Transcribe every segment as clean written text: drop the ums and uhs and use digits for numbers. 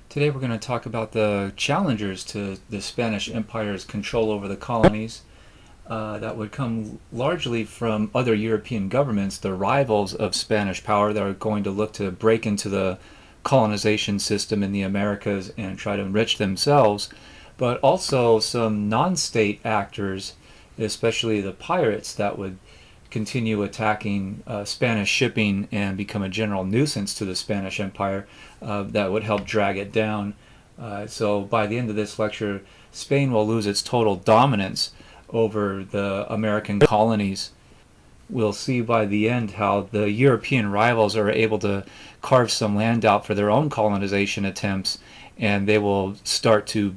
Today we're going to talk about the challengers to the Spanish Empire's control over the colonies that would come largely from other European governments, the rivals of Spanish power that are going to look to break into the colonization system in the Americas and try to enrich themselves, but also some non-state actors, especially the pirates that would continue attacking Spanish shipping and become a general nuisance to the Spanish Empire that would help drag it down. So by the end of this lecture, Spain will lose its total dominance over the American colonies. We'll see by the end how the European rivals are able to carve some land out for their own colonization attempts, and they will start to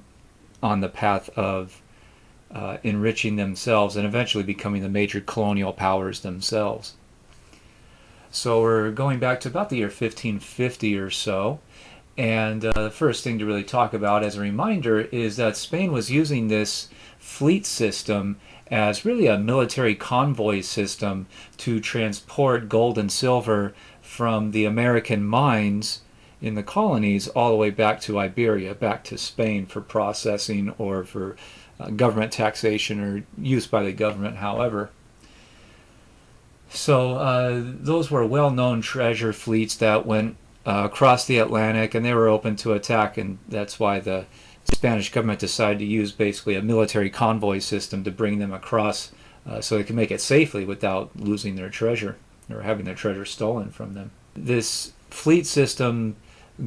on the path of enriching themselves and eventually becoming the major colonial powers themselves. So we're going back to about the year 1550 or so, and the first thing to really talk about as a reminder is that Spain was using this fleet system as really a military convoy system to transport gold and silver from the American mines in the colonies all the way back to Iberia, back to Spain for processing or for government taxation or use by the government, however. So those were well-known treasure fleets that went across the Atlantic, and they were open to attack, and that's why the Spanish government decided to use basically a military convoy system to bring them across so they could make it safely without losing their treasure or having their treasure stolen from them. This fleet system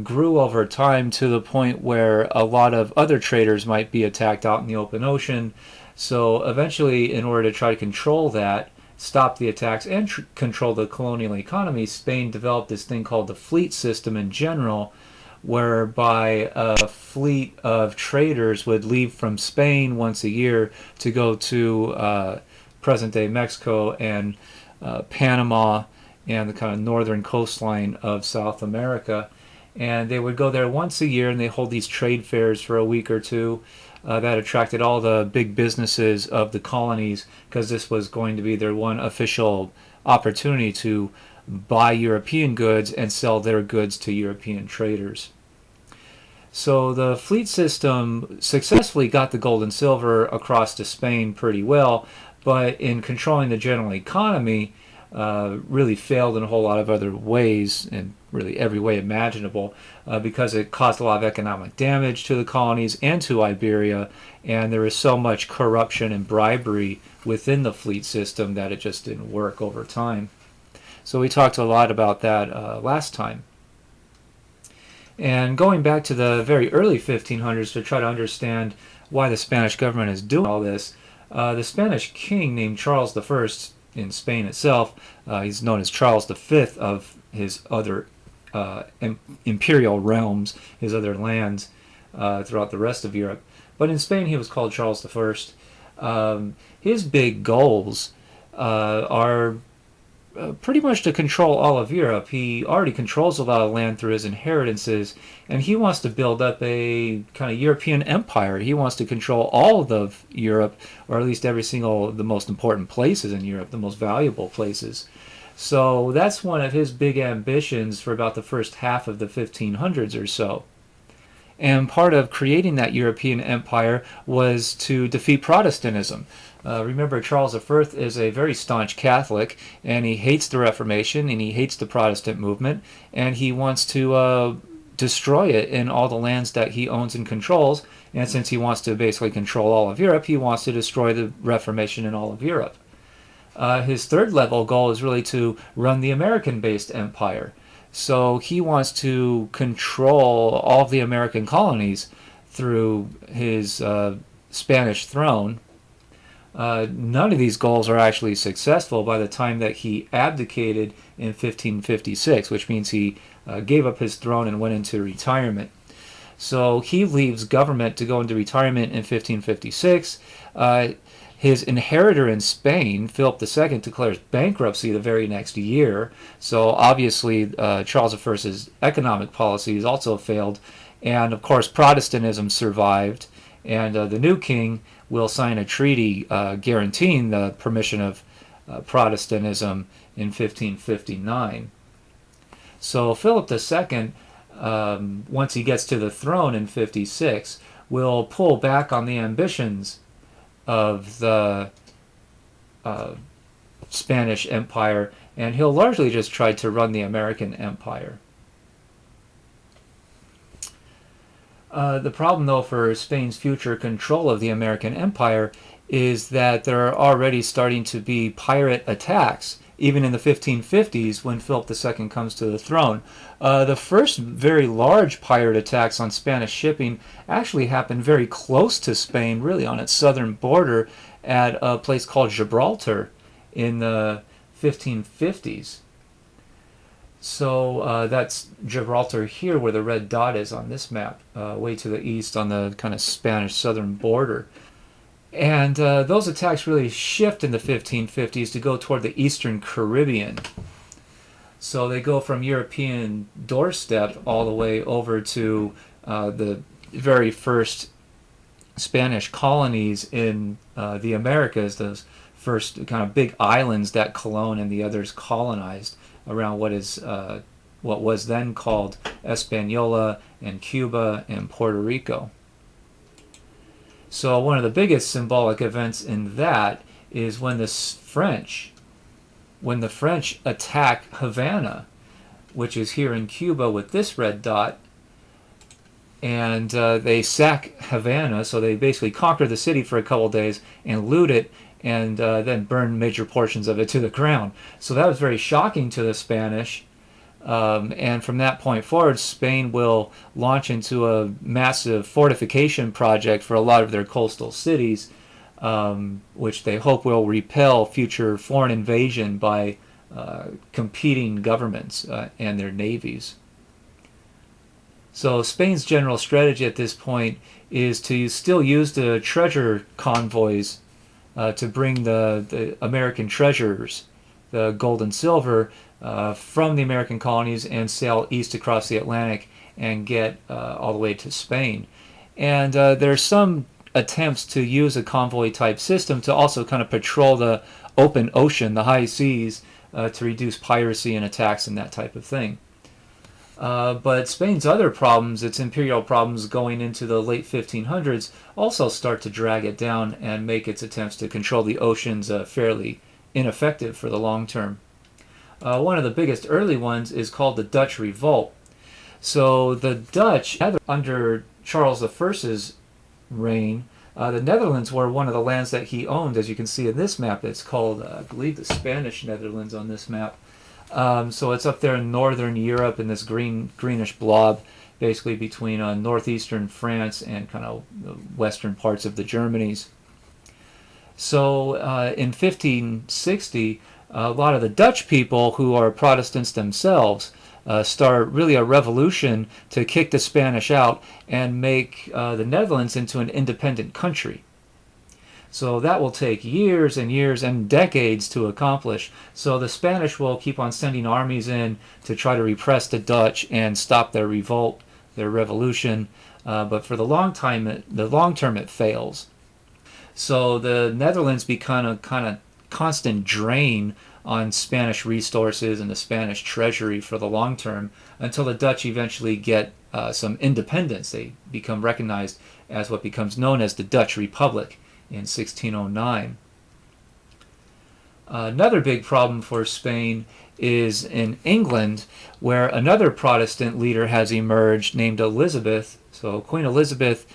grew over time to the point where a lot of other traders might be attacked out in the open ocean. So eventually, in order to try to control that, stop the attacks, and control the colonial economy, Spain developed this thing called the fleet system in general, whereby a fleet of traders would leave from Spain once a year to go to present-day Mexico and Panama and the kind of northern coastline of South America. And they would go there once a year, and they hold these trade fairs for a week or two that attracted all the big businesses of the colonies, because this was going to be their one official opportunity to buy European goods and sell their goods to European traders. So the fleet system successfully got the gold and silver across to Spain pretty well, but in controlling the general economy, really failed in a whole lot of other ways, in really every way imaginable, because it caused a lot of economic damage to the colonies and to Iberia, and there was so much corruption and bribery within the fleet system that it just didn't work over time. So we talked a lot about that last time. And going back to the very early 1500s to try to understand why the Spanish government is doing all this, the Spanish king named Charles I in Spain itself, he's known as Charles V of his other imperial realms, his other lands throughout the rest of Europe. But in Spain he was called Charles I. His big goals are pretty much to control all of Europe. He already controls a lot of land through his inheritances, and he wants to build up a kind of European empire. He wants to control all of Europe, or at least every single the most important places in Europe, the most valuable places. So that's one of his big ambitions for about the first half of the 1500s or so. And part of creating that European empire was to defeat Protestantism. Remember, Charles I is a very staunch Catholic, and he hates the Reformation, and he hates the Protestant movement, and he wants to destroy it in all the lands that he owns and controls. And since he wants to basically control all of Europe, he wants to destroy the Reformation in all of Europe. His third level goal is really to run the American-based empire. So he wants to control all of the American colonies through his Spanish throne. None of these goals are actually successful by the time that he abdicated in 1556, which means he gave up his throne and went into retirement. So he leaves government to go into retirement in 1556. His inheritor in Spain, Philip II, declares bankruptcy the very next year. So obviously Charles I's economic policies also failed. And of course Protestantism survived. And the new king will sign a treaty guaranteeing the permission of Protestantism in 1559. So Philip II once he gets to the throne in 56, will pull back on the ambitions of the uh, Spanish Empire, and he'll largely just try to run the American Empire. The problem, though, for Spain's future control of the American Empire is that there are already starting to be pirate attacks, even in the 1550s when Philip II comes to the throne. The first very large pirate attacks on Spanish shipping actually happened very close to Spain, really on its southern border, at a place called Gibraltar in the 1550s. So that's Gibraltar here, where the red dot is on this map, way to the east on the kind of Spanish southern border. And those attacks really shift in the 1550s to go toward the Eastern Caribbean. So they go from European doorstep all the way over to the very first Spanish colonies in the Americas, those first kind of big islands that Colon and the others colonized around what was then called Hispaniola and Cuba and Puerto Rico. So one of the biggest symbolic events in that is when the French attack Havana, which is here in Cuba with this red dot, and they sack Havana, so they basically conquer the city for a couple days and loot it, and then burn major portions of it to the ground. So that was very shocking to the Spanish. And from that point forward, Spain will launch into a massive fortification project for a lot of their coastal cities, which they hope will repel future foreign invasion by competing governments and their navies. So Spain's general strategy at this point is to still use the treasure convoys to bring the American treasures, the gold and silver, from the American colonies and sail east across the Atlantic and get all the way to Spain. And there are some attempts to use a convoy-type system to also kind of patrol the open ocean, the high seas, to reduce piracy and attacks and that type of thing. But Spain's other problems, its imperial problems going into the late 1500s, also start to drag it down and make its attempts to control the oceans fairly ineffective for the long term. One of the biggest early ones is called the Dutch Revolt. So the Dutch, under Charles I's reign, the Netherlands were one of the lands that he owned, as you can see in this map. It's called, I believe, the Spanish Netherlands on this map. So it's up there in northern Europe in this greenish blob, basically between northeastern France and kind of the western parts of the Germanies. So in 1560, a lot of the Dutch people, who are Protestants themselves, start really a revolution to kick the Spanish out and make the Netherlands into an independent country. So that will take years and years and decades to accomplish. So the Spanish will keep on sending armies in to try to repress the Dutch and stop their revolt, their revolution. But for the long term, it fails. So the Netherlands become a kind of constant drain on Spanish resources and the Spanish treasury for the long term, until the Dutch eventually get some independence. They become recognized as what becomes known as the Dutch Republic in 1609. Another big problem for Spain is in England, where another Protestant leader has emerged named Elizabeth. So Queen Elizabeth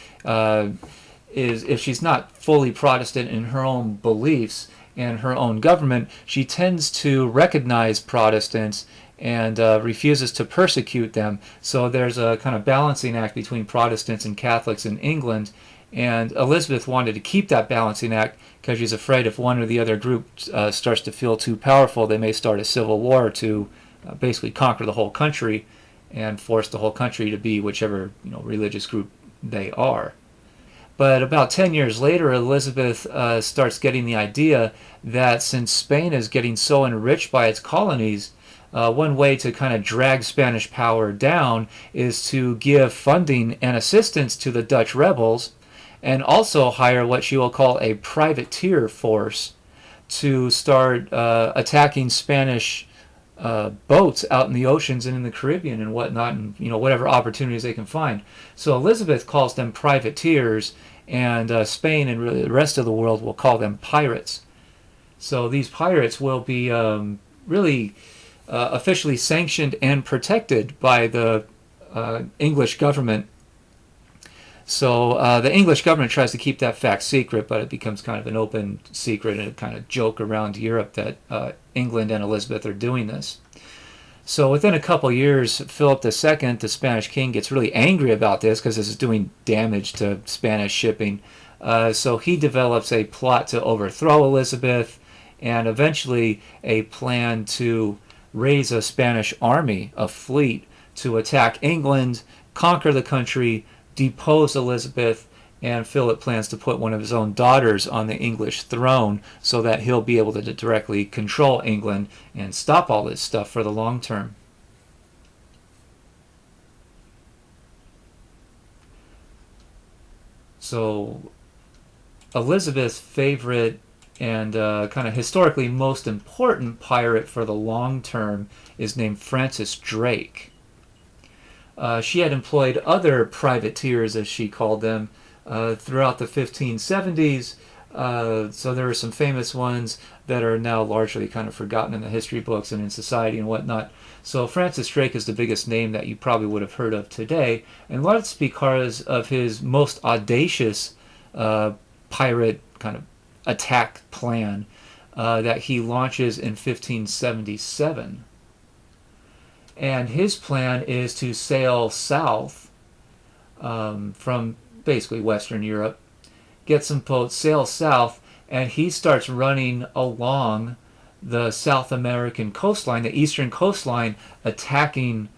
is, if she's not fully Protestant in her own beliefs and her own government, she tends to recognize Protestants and refuses to persecute them. So there's a kind of balancing act between Protestants and Catholics in England. And Elizabeth wanted to keep that balancing act because she's afraid if one or the other group starts to feel too powerful, they may start a civil war to basically conquer the whole country and force the whole country to be whichever religious group they are. But about 10 years later, Elizabeth starts getting the idea that since Spain is getting so enriched by its colonies, one way to kind of drag Spanish power down is to give funding and assistance to the Dutch rebels, and also hire what she will call a privateer force to start attacking Spanish boats out in the oceans and in the Caribbean and whatnot, and whatever opportunities they can find. So Elizabeth calls them privateers, and Spain and really the rest of the world will call them pirates. So these pirates will be really officially sanctioned and protected by the English government. So the English government tries to keep that fact secret, but it becomes kind of an open secret and a kind of joke around Europe that England and Elizabeth are doing this. So within a couple years, Philip II, the Spanish king, gets really angry about this because this is doing damage to Spanish shipping. So he develops a plot to overthrow Elizabeth and eventually a plan to raise a Spanish army, a fleet, to attack England, conquer the country, depose Elizabeth, and Philip plans to put one of his own daughters on the English throne so that he'll be able to directly control England and stop all this stuff for the long term. So Elizabeth's favorite and kind of historically most important pirate for the long term is named Francis Drake. She had employed other privateers, as she called them, throughout the 1570s. So there are some famous ones that are now largely kind of forgotten in the history books and in society and whatnot. So Francis Drake is the biggest name that you probably would have heard of today, and that's because of his most audacious pirate kind of attack plan that he launches in 1577. And his plan is to sail south from basically Western Europe, get some boats, sail south, and he starts running along the South American coastline, the eastern coastline, attacking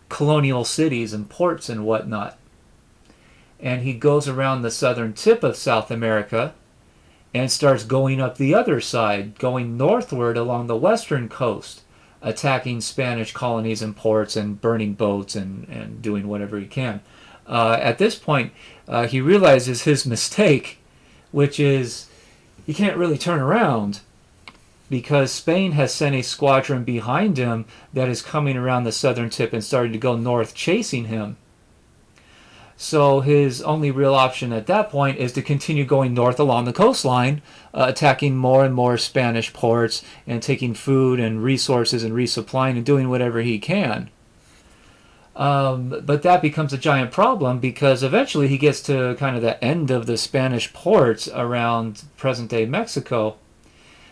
colonial cities and ports and whatnot. And he goes around the southern tip of South America and starts going up the other side, going northward along the western coast, attacking Spanish colonies and ports and burning boats and doing whatever he can. At this point, he realizes his mistake, which is he can't really turn around because Spain has sent a squadron behind him that is coming around the southern tip and starting to go north chasing him. So his only real option at that point is to continue going north along the coastline, attacking more and more Spanish ports and taking food and resources and resupplying and doing whatever he can. But that becomes a giant problem because eventually he gets to kind of the end of the Spanish ports around present-day Mexico.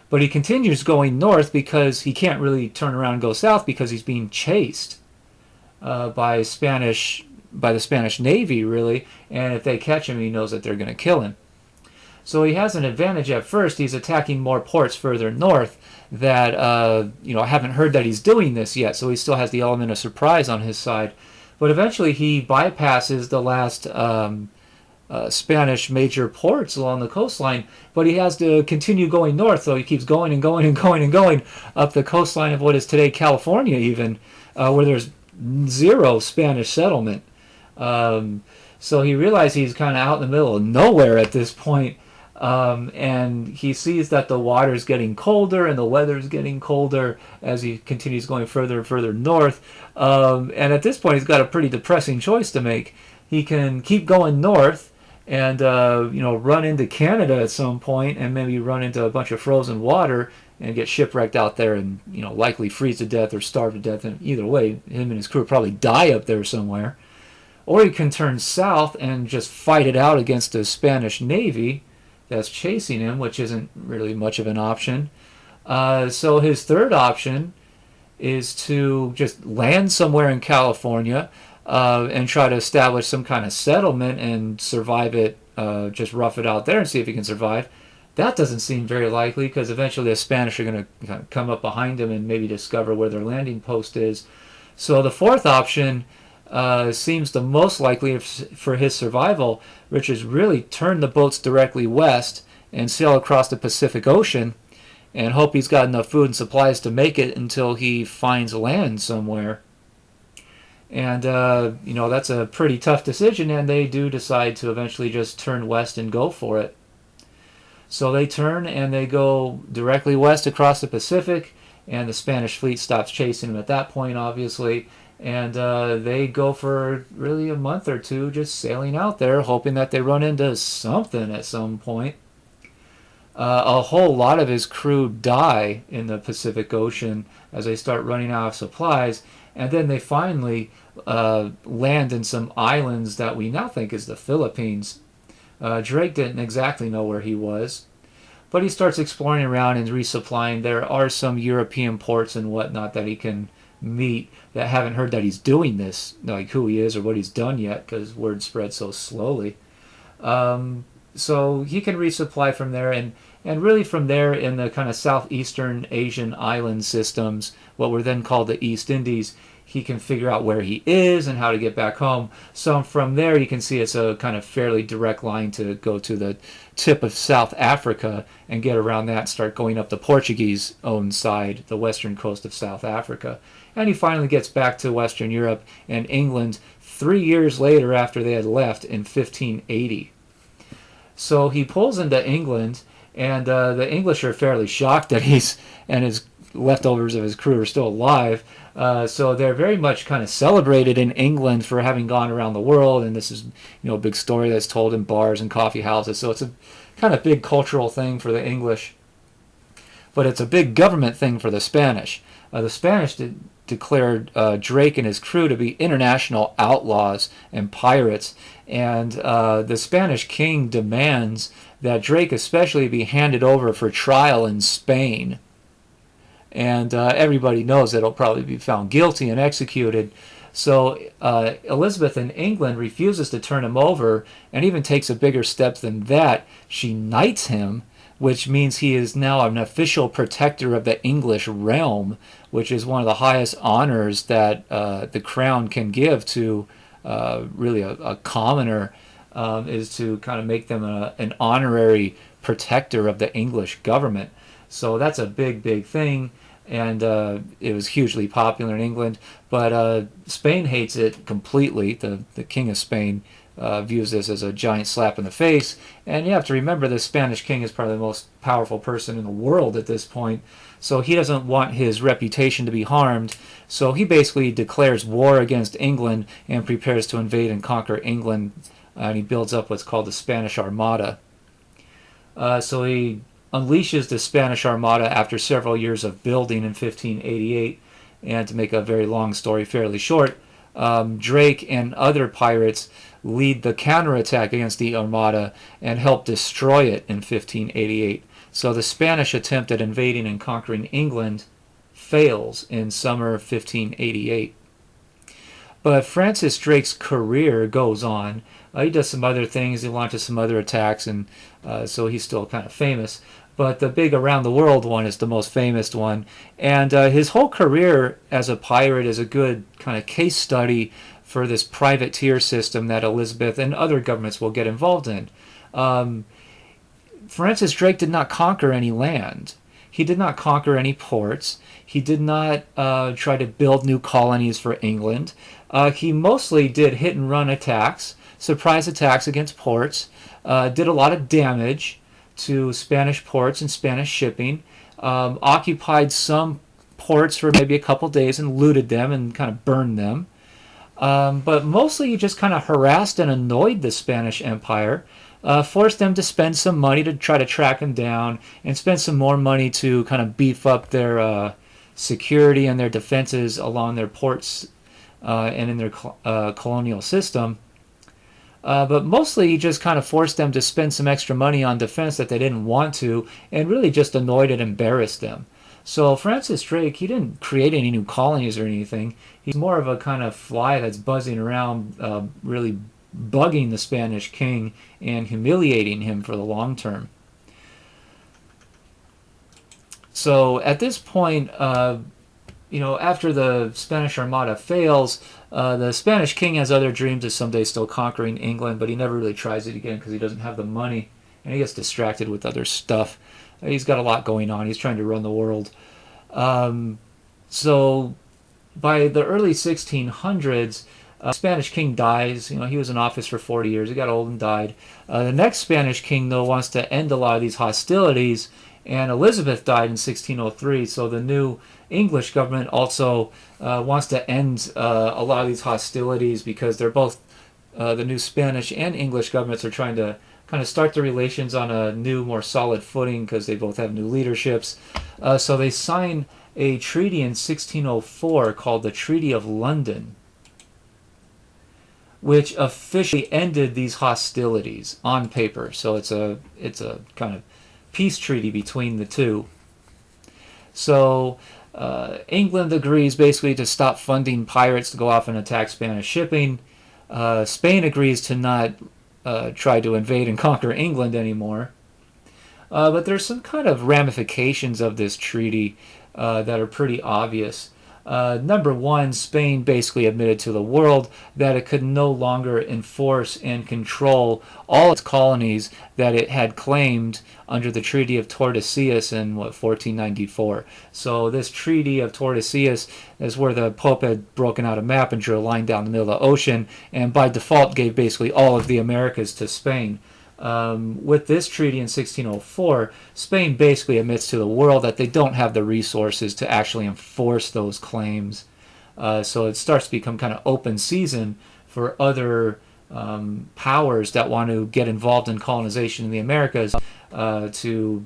But he continues going north because he can't really turn around and go south because he's being chased by the Spanish Navy, really, and if they catch him, he knows that they're going to kill him. So he has an advantage at first. He's attacking more ports further north that haven't heard that he's doing this yet, so he still has the element of surprise on his side. But eventually he bypasses the last Spanish major ports along the coastline, but he has to continue going north, so he keeps going and going and going and going up the coastline of what is today California even, where there's zero Spanish settlement. So he realizes he's kind of out in the middle of nowhere at this point, and he sees that the water's getting colder and the weather's getting colder as he continues going further and further north. And at this point, he's got a pretty depressing choice to make. He can keep going north and run into Canada at some point and maybe run into a bunch of frozen water and get shipwrecked out there and likely freeze to death or starve to death. And either way, him and his crew probably die up there somewhere. Or he can turn south and just fight it out against the Spanish Navy that's chasing him, which isn't really much of an option. So his third option is to just land somewhere in California and try to establish some kind of settlement and survive it, just rough it out there and see if he can survive. That doesn't seem very likely because eventually the Spanish are going to come up behind him and maybe discover where their landing post is. So the fourth option seems the most likely for his survival, which is really turn the boats directly west and sail across the Pacific Ocean and hope he's got enough food and supplies to make it until he finds land somewhere. And, that's a pretty tough decision, and they do decide to eventually just turn west and go for it. So they turn and they go directly west across the Pacific, and the Spanish fleet stops chasing him at that point, obviously. And they go for really a month or two just sailing out there, hoping that they run into something at some point. A whole lot of his crew die in the Pacific Ocean as they start running out of supplies, and then they finally land in some islands that we now think is the Philippines. Drake didn't exactly know where he was, but he starts exploring around and resupplying. There are some European ports and whatnot that he can meet that haven't heard that he's doing this, like who he is or what he's done yet, because word spreads so slowly. So he can resupply from there, and really from there in the kind of southeastern Asian island systems, what were then called the East Indies, he can figure out where he is and how to get back home. So from there, you can see it's a kind of fairly direct line to go to the tip of South Africa and get around that and start going up the Portuguese-owned side, the western coast of South Africa. And he finally gets back to Western Europe and England 3 years later after they had left in 1580. So he pulls into England, and the English are fairly shocked that he's and his leftovers of his crew are still alive. So they're very much kind of celebrated in England for having gone around the world, and this is a big story that's told in bars and coffee houses. So it's a kind of big cultural thing for the English, but it's a big government thing for the Spanish. The Spanish declared Drake and his crew to be international outlaws and pirates, and the Spanish king demands that Drake especially be handed over for trial in Spain. And everybody knows that he'll probably be found guilty and executed. So Elizabeth in England refuses to turn him over, and even takes a bigger step than that. She knights him, which means he is now an official protector of the English realm, which is one of the highest honors that the crown can give to really a commoner, is to kind of make them an honorary protector of the English government. So that's a big, big thing, and it was hugely popular in England. But Spain hates it completely. The King of Spain views this as a giant slap in the face. And you have to remember the Spanish king is probably the most powerful person in the world at this point. So he doesn't want his reputation to be harmed. So he basically declares war against England and prepares to invade and conquer England. And he builds up what's called the Spanish Armada. So he unleashes the Spanish Armada after several years of building in 1588. And to make a very long story fairly short, Drake and other pirates lead the counterattack against the Armada and help destroy it in 1588. So the Spanish attempt at invading and conquering England fails in summer of 1588. But Francis Drake's career goes on. He does some other things. He launches some other attacks, and so he's still kind of famous. But the big around the world one is the most famous one. And his whole career as a pirate is a good kind of case study for this privateer system that Elizabeth and other governments will get involved in. Francis Drake did not conquer any land. He did not conquer any ports. He did not try to build new colonies for England. He mostly did hit-and-run attacks, surprise attacks against ports, did a lot of damage to Spanish ports and Spanish shipping, occupied some ports for maybe a couple days and looted them and kind of burned them. But mostly he just kind of harassed and annoyed the Spanish Empire, forced them to spend some money to try to track him down, and spend some more money to kind of beef up their security and their defenses along their ports and in their colonial system. But mostly he just kind of forced them to spend some extra money on defense that they didn't want to, and really just annoyed and embarrassed them. So Francis Drake, he didn't create any new colonies or anything. He's more of a kind of fly that's buzzing around, really bugging the Spanish king and humiliating him for the long term. So at this point, after the Spanish Armada fails, the Spanish king has other dreams of someday still conquering England, but he never really tries it again because he doesn't have the money, and he gets distracted with other stuff. He's got a lot going on. He's trying to run the world. So by the early 1600s, Spanish king dies. He was in office for 40 years. He got old and died. The next Spanish king, though, wants to end a lot of these hostilities And Elizabeth died in 1603, so the new English government also wants to end a lot of these hostilities, because they're both, the new Spanish and English governments are trying to kind of start their relations on a new, more solid footing, because they both have new leaderships. So they sign a treaty in 1604 called the Treaty of London, which officially ended these hostilities on paper. So it's a kind of peace treaty between the two. So England agrees basically to stop funding pirates to go off and attack Spanish shipping. Spain agrees to not try to invade and conquer England anymore. But there's some kind of ramifications of this treaty that are pretty obvious. Number one, Spain basically admitted to the world that it could no longer enforce and control all its colonies that it had claimed under the Treaty of Tordesillas in 1494. So this Treaty of Tordesillas is where the Pope had broken out a map and drew a line down the middle of the ocean, and by default gave basically all of the Americas to Spain. With this treaty in 1604, Spain basically admits to the world that they don't have the resources to actually enforce those claims. So it starts to become kind of open season for other powers that want to get involved in colonization in the Americas to,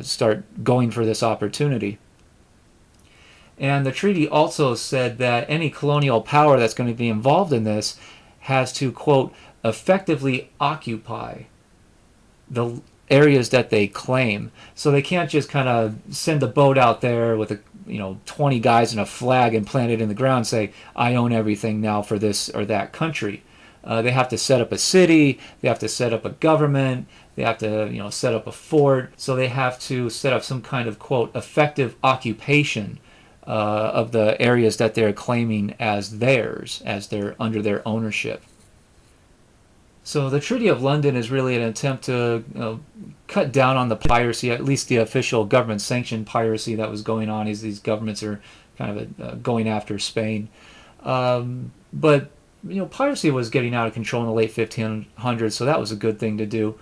start going for this opportunity. And the treaty also said that any colonial power that's going to be involved in this has to, quote, effectively occupy the areas that they claim. So they can't just kind of send a boat out there with 20 guys and a flag and plant it in the ground and say, I own everything now for this or that country. They have to set up a city, they have to set up a government, they have to set up a fort. So they have to set up some kind of, quote, effective occupation of the areas that they're claiming as theirs, as they're under their ownership. So the Treaty of London is really an attempt to cut down on the piracy, at least the official government-sanctioned piracy that was going on. These governments are kind of going after Spain. But piracy was getting out of control in the late 1500s, so that was a good thing to do.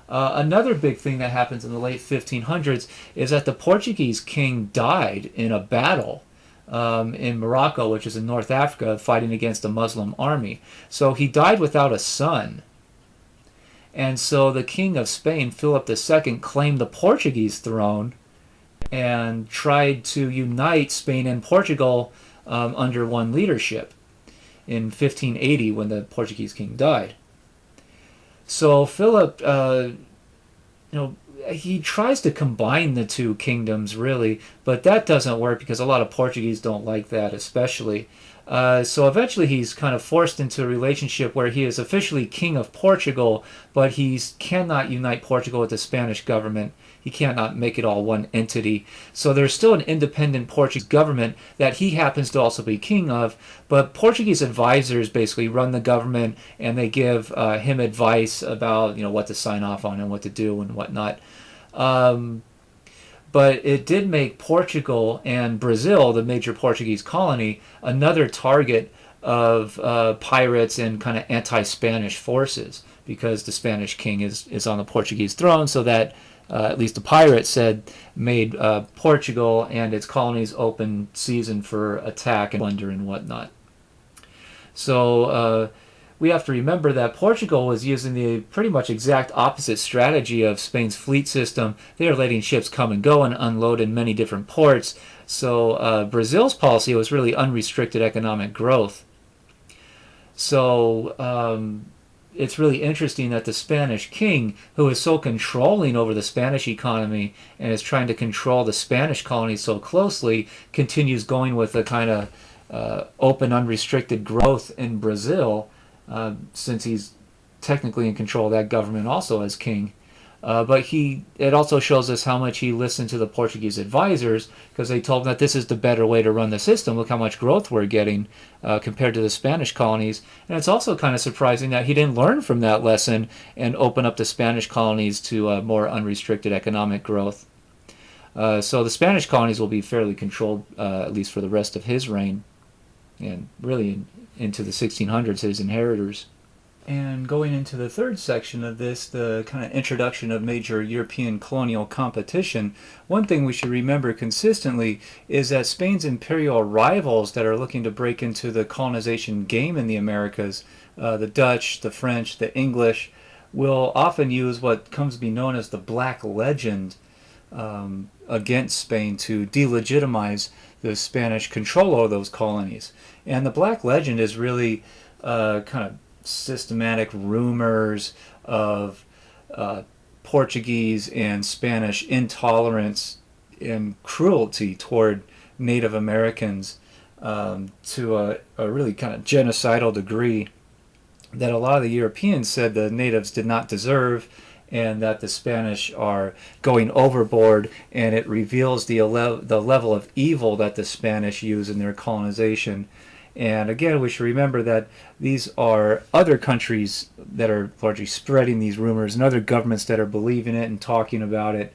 Another big thing that happens in the late 1500s is that the Portuguese king died in a battle in Morocco, which is in North Africa, fighting against a Muslim army. So he died without a son. And so the king of Spain, Philip II, claimed the Portuguese throne and tried to unite Spain and Portugal under one leadership in 1580 when the Portuguese king died. So Philip, he tries to combine the two kingdoms, really, but that doesn't work because a lot of Portuguese don't like that, especially. So eventually he's kind of forced into a relationship where he is officially king of Portugal, but he cannot unite Portugal with the Spanish government. He cannot make it all one entity. So there's still an independent Portuguese government that he happens to also be king of, but Portuguese advisors basically run the government, and they give him advice about what to sign off on and what to do and whatnot. But it did make Portugal and Brazil, the major Portuguese colony, another target of pirates and kind of anti-Spanish forces, because the Spanish king is on the Portuguese throne, so that at least the pirates said made Portugal and its colonies open season for attack and plunder and whatnot. So we have to remember that Portugal was using the pretty much exact opposite strategy of Spain's fleet system. They are letting ships come and go and unload in many different ports. So Brazil's policy was really unrestricted economic growth. So it's really interesting that the Spanish king, who is so controlling over the Spanish economy and is trying to control the Spanish colonies so closely, continues going with the kind of open, unrestricted growth in Brazil, since he's technically in control of that government also as king. But it also shows us how much he listened to the Portuguese advisors, because they told him that this is the better way to run the system. Look how much growth we're getting compared to the Spanish colonies. And it's also kind of surprising that he didn't learn from that lesson and open up the Spanish colonies to more unrestricted economic growth. So the Spanish colonies will be fairly controlled, at least for the rest of his reign, and really into the 1600s, his inheritors. And going into the third section of this, the kind of introduction of major European colonial competition, one thing we should remember consistently is that Spain's imperial rivals that are looking to break into the colonization game in the Americas, the Dutch, the French, the English, will often use what comes to be known as the Black Legend against Spain to delegitimize the Spanish control over those colonies. And the Black Legend is really kind of systematic rumors of Portuguese and Spanish intolerance and cruelty toward Native Americans to a really kind of genocidal degree that a lot of the Europeans said the natives did not deserve, and that the Spanish are going overboard, and it reveals the level of evil that the Spanish use in their colonization. And again, we should remember that these are other countries that are largely spreading these rumors, and other governments that are believing it and talking about it,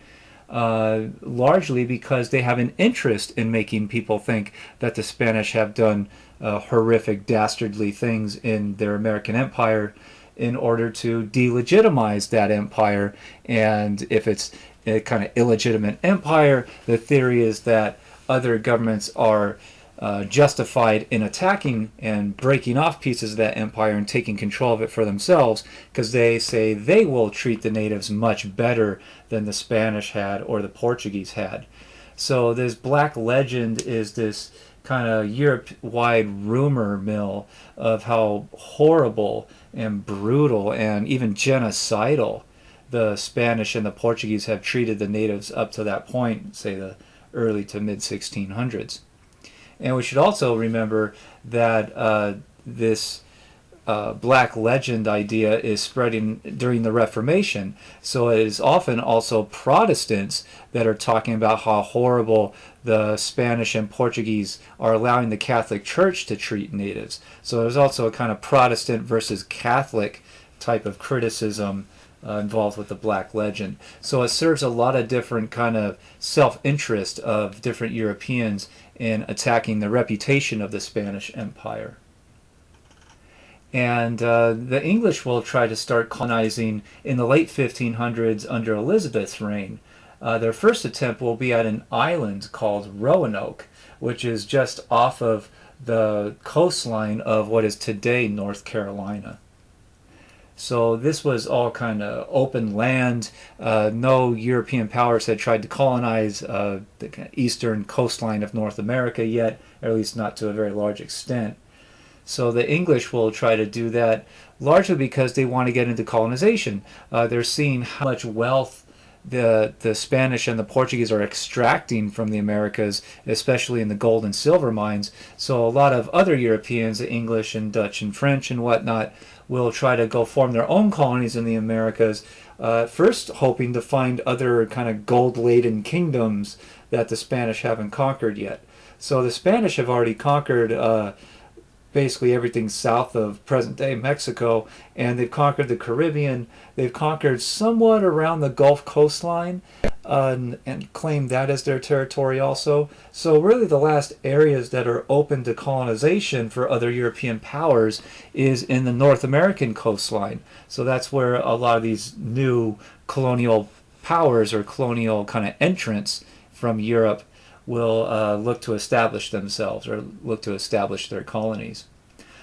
largely because they have an interest in making people think that the Spanish have done horrific, dastardly things in their American empire in order to delegitimize that empire. And if it's a kind of illegitimate empire, the theory is that other governments are justified in attacking and breaking off pieces of that empire and taking control of it for themselves, because they say they will treat the natives much better than the Spanish had or the Portuguese had. So this Black Legend is this kind of Europe-wide rumor mill of how horrible and brutal and even genocidal the Spanish and the Portuguese have treated the natives up to that point, say the early to mid 1600s. And we should also remember that this Black Legend idea is spreading during the Reformation. So it is often also Protestants that are talking about how horrible the Spanish and Portuguese are allowing the Catholic Church to treat natives. So there's also a kind of Protestant versus Catholic type of criticism involved with the Black Legend. So it serves a lot of different kind of self-interest of different Europeans in attacking the reputation of the Spanish Empire. And the English will try to start colonizing in the late 1500s under Elizabeth's reign. Their first attempt will be at an island called Roanoke, which is just off of the coastline of what is today North Carolina. So this was all kind of open land. No European powers had tried to colonize the eastern coastline of North America yet, or at least not to a very large extent. So the English will try to do that largely because they want to get into colonization. They're seeing how much wealth the Spanish and the Portuguese are extracting from the Americas, especially in the gold and silver mines. So a lot of other Europeans, the English and Dutch and French and whatnot, will try to go form their own colonies in the Americas, first hoping to find other kind of gold-laden kingdoms that the Spanish haven't conquered yet. So the Spanish have already conquered basically everything south of present-day Mexico, and they've conquered the Caribbean. They've conquered somewhat around the Gulf coastline and claimed that as their territory also. So really the last areas that are open to colonization for other European powers is in the North American coastline. So that's where a lot of these new colonial powers or colonial kind of entrants from Europe will look to establish themselves or look to establish their colonies.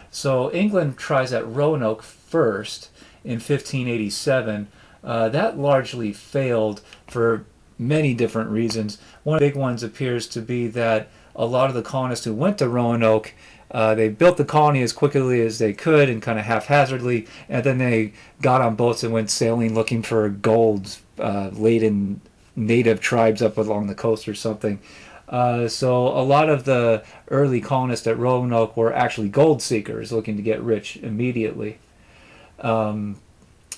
So England tries at Roanoke first in 1587. That largely failed for many different reasons. One of the big ones appears to be that a lot of the colonists who went to Roanoke, they built the colony as quickly as they could and kind of haphazardly, and then they got on boats and went sailing looking for gold-laden native tribes up along the coast or something. So a lot of the early colonists at Roanoke were actually gold seekers looking to get rich immediately.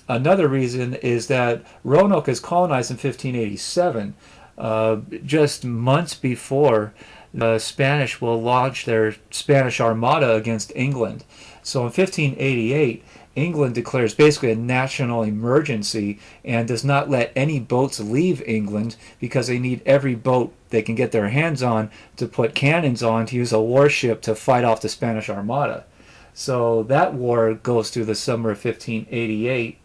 Another reason is that Roanoke is colonized in 1587, just months before the Spanish will launch their Spanish Armada against England. So in 1588, England declares basically a national emergency and does not let any boats leave England because they need every boat they can get their hands on to put cannons on to use a warship to fight off the Spanish Armada. So that war goes through the summer of 1588,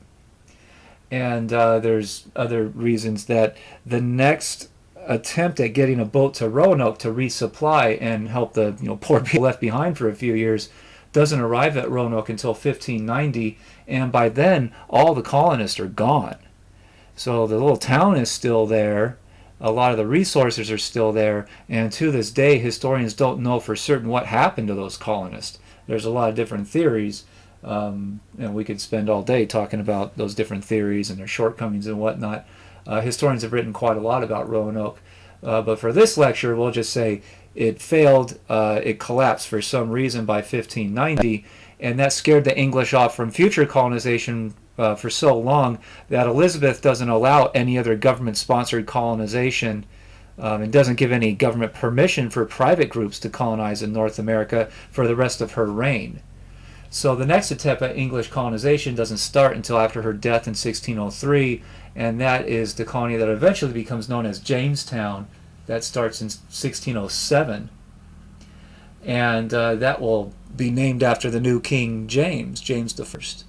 and there's other reasons that the next attempt at getting a boat to Roanoke to resupply and help the poor people left behind for a few years doesn't arrive at Roanoke until 1590, and by then all the colonists are gone. So the little town is still there. A lot of the resources are still there, and to this day, historians don't know for certain what happened to those colonists. There's a lot of different theories, and we could spend all day talking about those different theories and their shortcomings and whatnot. Historians have written quite a lot about Roanoke, but for this lecture, we'll just say it failed. It collapsed for some reason by 1590, and that scared the English off from future colonization for so long that Elizabeth doesn't allow any other government-sponsored colonization, and doesn't give any government permission for private groups to colonize in North America for the rest of her reign. So the next attempt at English colonization doesn't start until after her death in 1603, and that is the colony that eventually becomes known as Jamestown. That starts in 1607, and that will be named after the new King James, James the First.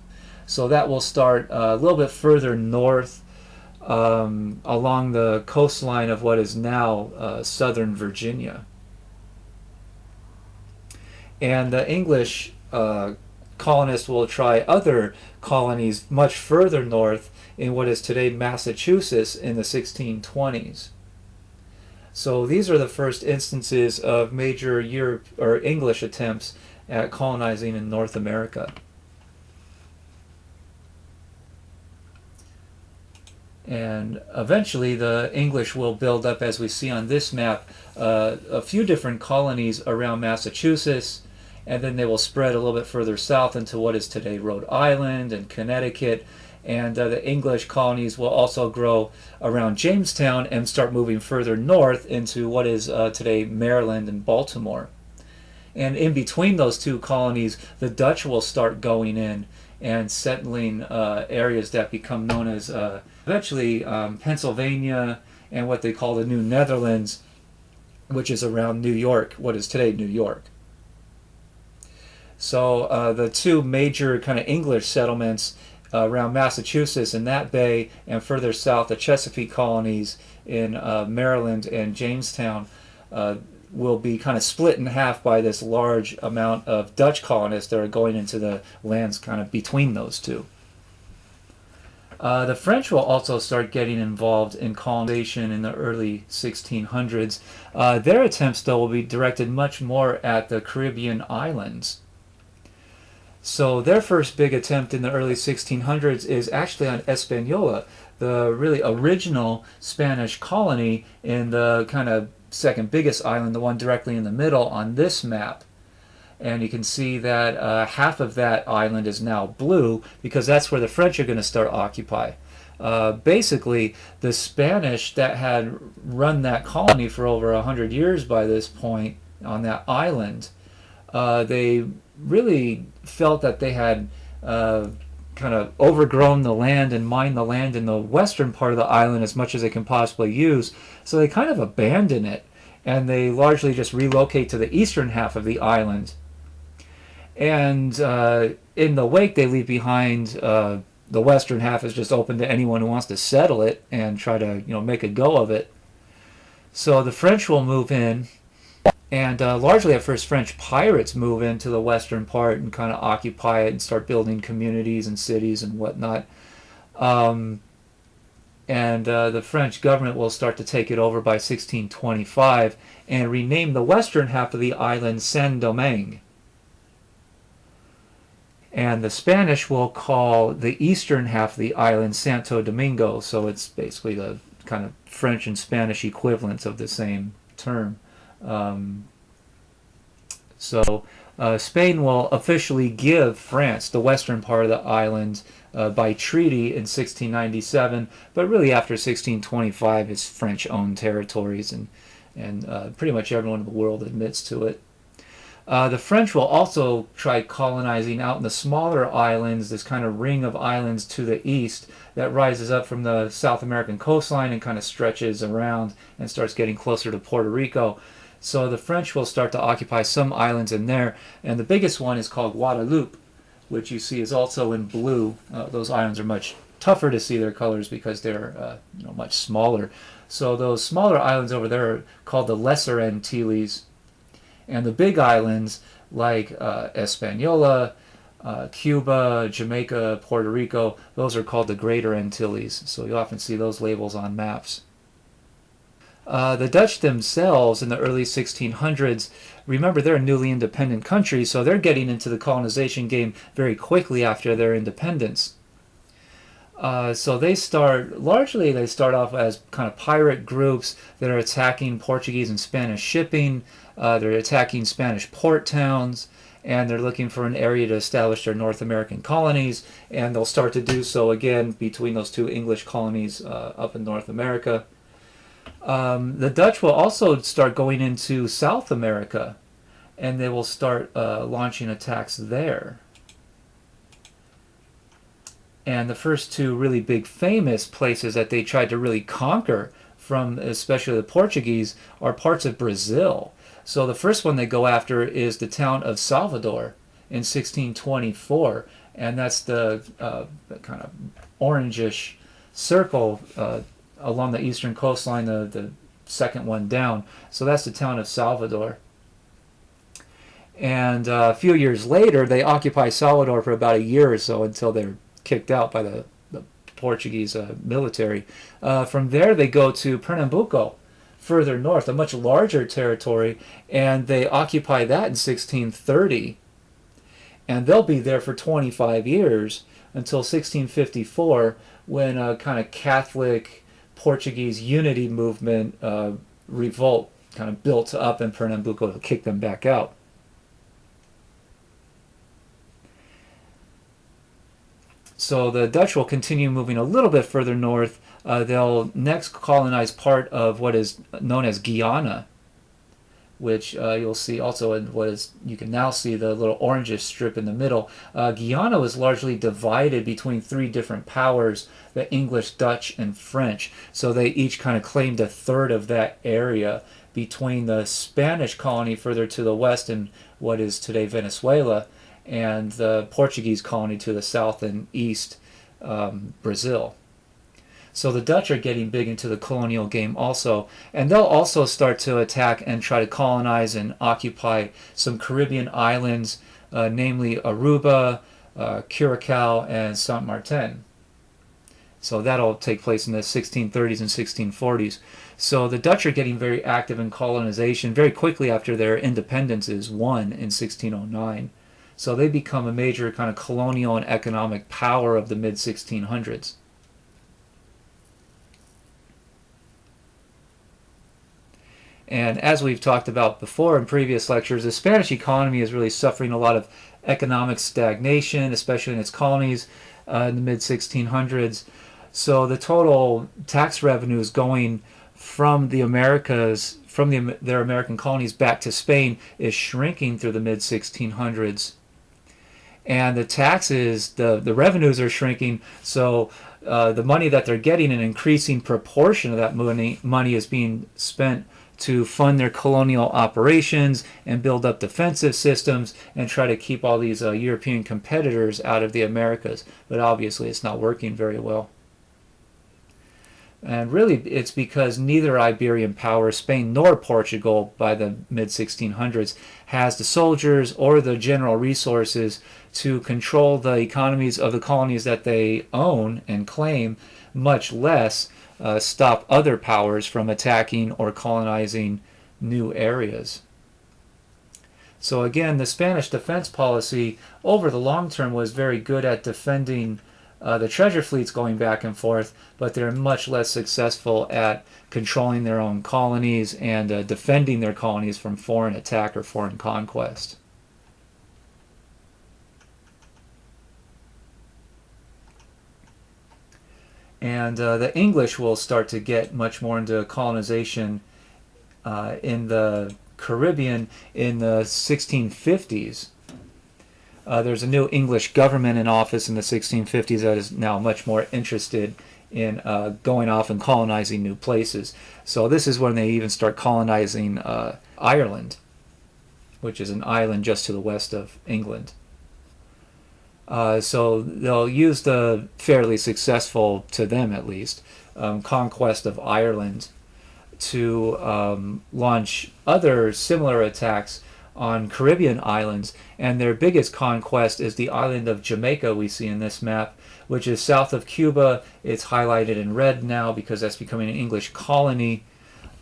So that will start a little bit further north along the coastline of what is now southern Virginia. And the English colonists will try other colonies much further north in what is today Massachusetts in the 1620s. So these are the first instances of major Europe or English attempts at colonizing in North America. And eventually the English will build up, as we see on this map, a few different colonies around Massachusetts, and then they will spread a little bit further south into what is today Rhode Island and Connecticut, and the English colonies will also grow around Jamestown and start moving further north into what is today Maryland and Baltimore. And in between those two colonies, the Dutch will start going in and settling areas that become known as eventually Pennsylvania and what they call the New Netherlands, which is around New York, what is today New York. So the two major kind of English settlements around Massachusetts and that bay, and further south the Chesapeake colonies in Maryland and Jamestown, will be kind of split in half by this large amount of Dutch colonists that are going into the lands kind of between those two. The French will also start getting involved in colonization in the early 1600s. Their attempts, though, will be directed much more at the Caribbean islands. So their first big attempt in the early 1600s is actually on Hispaniola, the really original Spanish colony in the kind of second biggest island, the one directly in the middle on this map. And you can see that half of that island is now blue because that's where the French are going to start occupy. Basically, the Spanish that had run that colony for over 100 years by this point on that island, they really felt that they had kind of overgrown the land and mined the land in the western part of the island as much as they can possibly use. So they kind of abandon it, and they largely just relocate to the eastern half of the island. And in the wake, they leave behind the western half is just open to anyone who wants to settle it and try to make a go of it. So the French will move in, and largely at first French pirates move into the western part and kind of occupy it and start building communities and cities and whatnot. And the French government will start to take it over by 1625 and rename the western half of the island Saint-Domingue. And the Spanish will call the eastern half of the island Santo Domingo, so it's basically the kind of French and Spanish equivalents of the same term. So Spain will officially give France the western part of the island by treaty in 1697, but really after 1625 it's French-owned territories, and pretty much everyone in the world admits to it. The French will also try colonizing out in the smaller islands, this kind of ring of islands to the east that rises up from the South American coastline and kind of stretches around and starts getting closer to Puerto Rico. So the French will start to occupy some islands in there, and the biggest one is called Guadeloupe, which you see is also in blue. Those islands are much tougher to see their colors because they're much smaller. So those smaller islands over there are called the Lesser Antilles, and the big islands like Hispaniola, Cuba, Jamaica, Puerto Rico, those are called the Greater Antilles. So you often see those labels on maps. The Dutch themselves in the early 1600s, remember they're a newly independent country, so they're getting into the colonization game very quickly after their independence. So they start off as kind of pirate groups that are attacking Portuguese and Spanish shipping. They're attacking Spanish port towns, and they're looking for an area to establish their North American colonies, and they'll start to do so again between those two English colonies up in North America. The Dutch will also start going into South America, and they will start launching attacks there. And the first two really big famous places that they tried to really conquer from especially the Portuguese are parts of Brazil. So the first one they go after is the town of Salvador in 1624, and that's the kind of orangish circle along the eastern coastline, the second one down. So that's the town of Salvador. And a few years later, they occupy Salvador for about a year or so until they're kicked out by the Portuguese military. From there, they go to Pernambuco, further north, a much larger territory, and they occupy that in 1630. And they'll be there for 25 years until 1654, when a kind of Catholic Portuguese unity movement revolt kind of built up in Pernambuco to kick them back out. So the Dutch will continue moving a little bit further north. They'll next colonize part of what is known as Guyana, which you'll see also in what is, you can now see the little orangish strip in the middle. Guyana was largely divided between three different powers, the English, Dutch, and French. So they each kind of claimed a third of that area between the Spanish colony further to the west in what is today Venezuela, and the Portuguese colony to the south and east, Brazil. So the Dutch are getting big into the colonial game also, and they'll also start to attack and try to colonize and occupy some Caribbean islands, namely Aruba, Curacao, and Saint Martin. So that'll take place in the 1630s and 1640s. So the Dutch are getting very active in colonization very quickly after their independence is won in 1609. So they become a major kind of colonial and economic power of the mid-1600s. And as we've talked about before in previous lectures, the Spanish economy is really suffering a lot of economic stagnation, especially in its colonies in the mid-1600s. So the total tax revenues going from the Americas, from their American colonies back to Spain, is shrinking through the mid-1600s. And the taxes, the revenues are shrinking, so the money that they're getting, an increasing proportion of that money is being spent to fund their colonial operations and build up defensive systems and try to keep all these European competitors out of the Americas. But obviously it's not working very well. And really it's because neither Iberian power, Spain nor Portugal, by the mid-1600s, has the soldiers or the general resources to control the economies of the colonies that they own and claim, much less stop other powers from attacking or colonizing new areas. So again, the Spanish defense policy over the long term was very good at defending the treasure fleets going back and forth, but they're much less successful at controlling their own colonies and defending their colonies from foreign attack or foreign conquest. And the English will start to get much more into colonization in the Caribbean in the 1650s. There's a new English government in office in the 1650s that is now much more interested in going off and colonizing new places. So this is when they even start colonizing Ireland, which is an island just to the west of England. So they'll use the fairly successful, to them at least, conquest of Ireland to launch other similar attacks on Caribbean islands. And their biggest conquest is the island of Jamaica we see in this map, which is south of Cuba. It's highlighted in red now because that's becoming an English colony.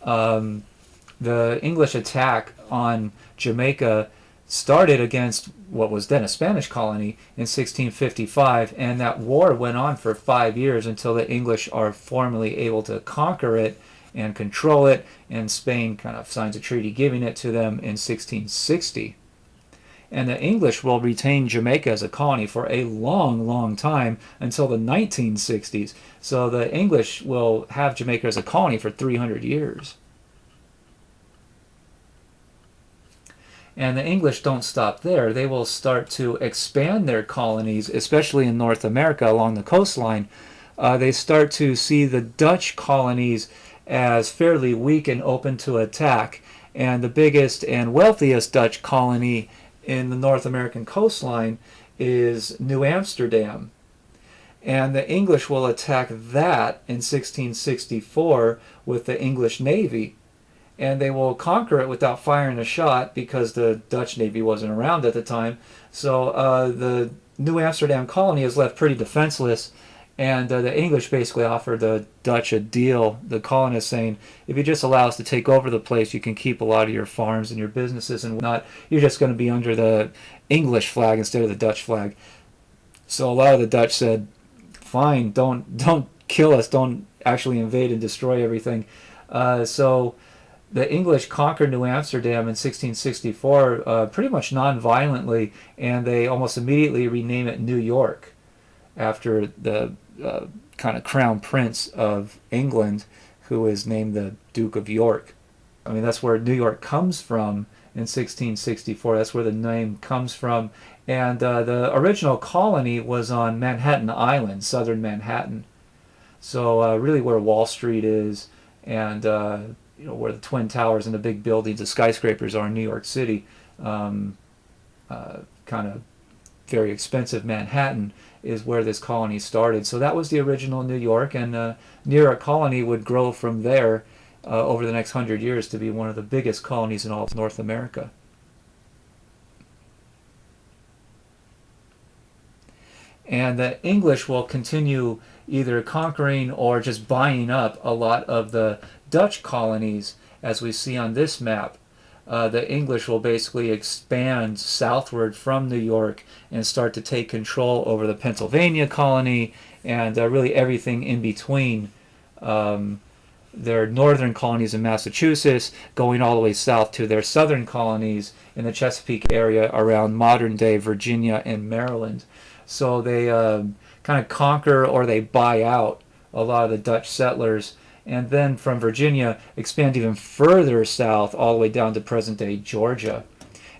The English attack on Jamaica started against what was then a Spanish colony in 1655, and that war went on for 5 years until the English are formally able to conquer it and control it, and Spain kind of signs a treaty giving it to them in 1660. And the English will retain Jamaica as a colony for a long, long time until the 1960s. So the English will have Jamaica as a colony for 300 years. And the English don't stop there. They will start to expand their colonies, especially in North America along the coastline. They start to see the Dutch colonies as fairly weak and open to attack. And the biggest and wealthiest Dutch colony in the North American coastline is New Amsterdam. And the English will attack that in 1664 with the English Navy. And they will conquer it without firing a shot because the Dutch Navy wasn't around at the time. So the New Amsterdam colony is left pretty defenseless, and the English basically offered the Dutch a deal, the colonists, saying, if you just allow us to take over the place, you can keep a lot of your farms and your businesses and whatnot. You're just going to be under the English flag instead of the Dutch flag. So a lot of the Dutch said, fine, don't kill us, don't actually invade and destroy everything. So the English conquered New Amsterdam in 1664 pretty much non-violently, and they almost immediately rename it New York after the kind of crown prince of England, who is named the Duke of York. I mean, that's where New York comes from in 1664. That's where the name comes from. And the original colony was on Manhattan Island, southern Manhattan. So really where Wall Street is, and where the Twin Towers and the big buildings, the skyscrapers are in New York City. Kind of very expensive Manhattan is where this colony started. So that was the original New York, and New York colony would grow from there over the next 100 years to be one of the biggest colonies in all of North America. And the English will continue either conquering or just buying up a lot of the Dutch colonies, as we see on this map. The English will basically expand southward from New York and start to take control over the Pennsylvania colony and really everything in between. Their northern colonies in Massachusetts, going all the way south to their southern colonies in the Chesapeake area around modern-day Virginia and Maryland. So they kind of conquer or they buy out a lot of the Dutch settlers, and then from Virginia expand even further south all the way down to present-day Georgia.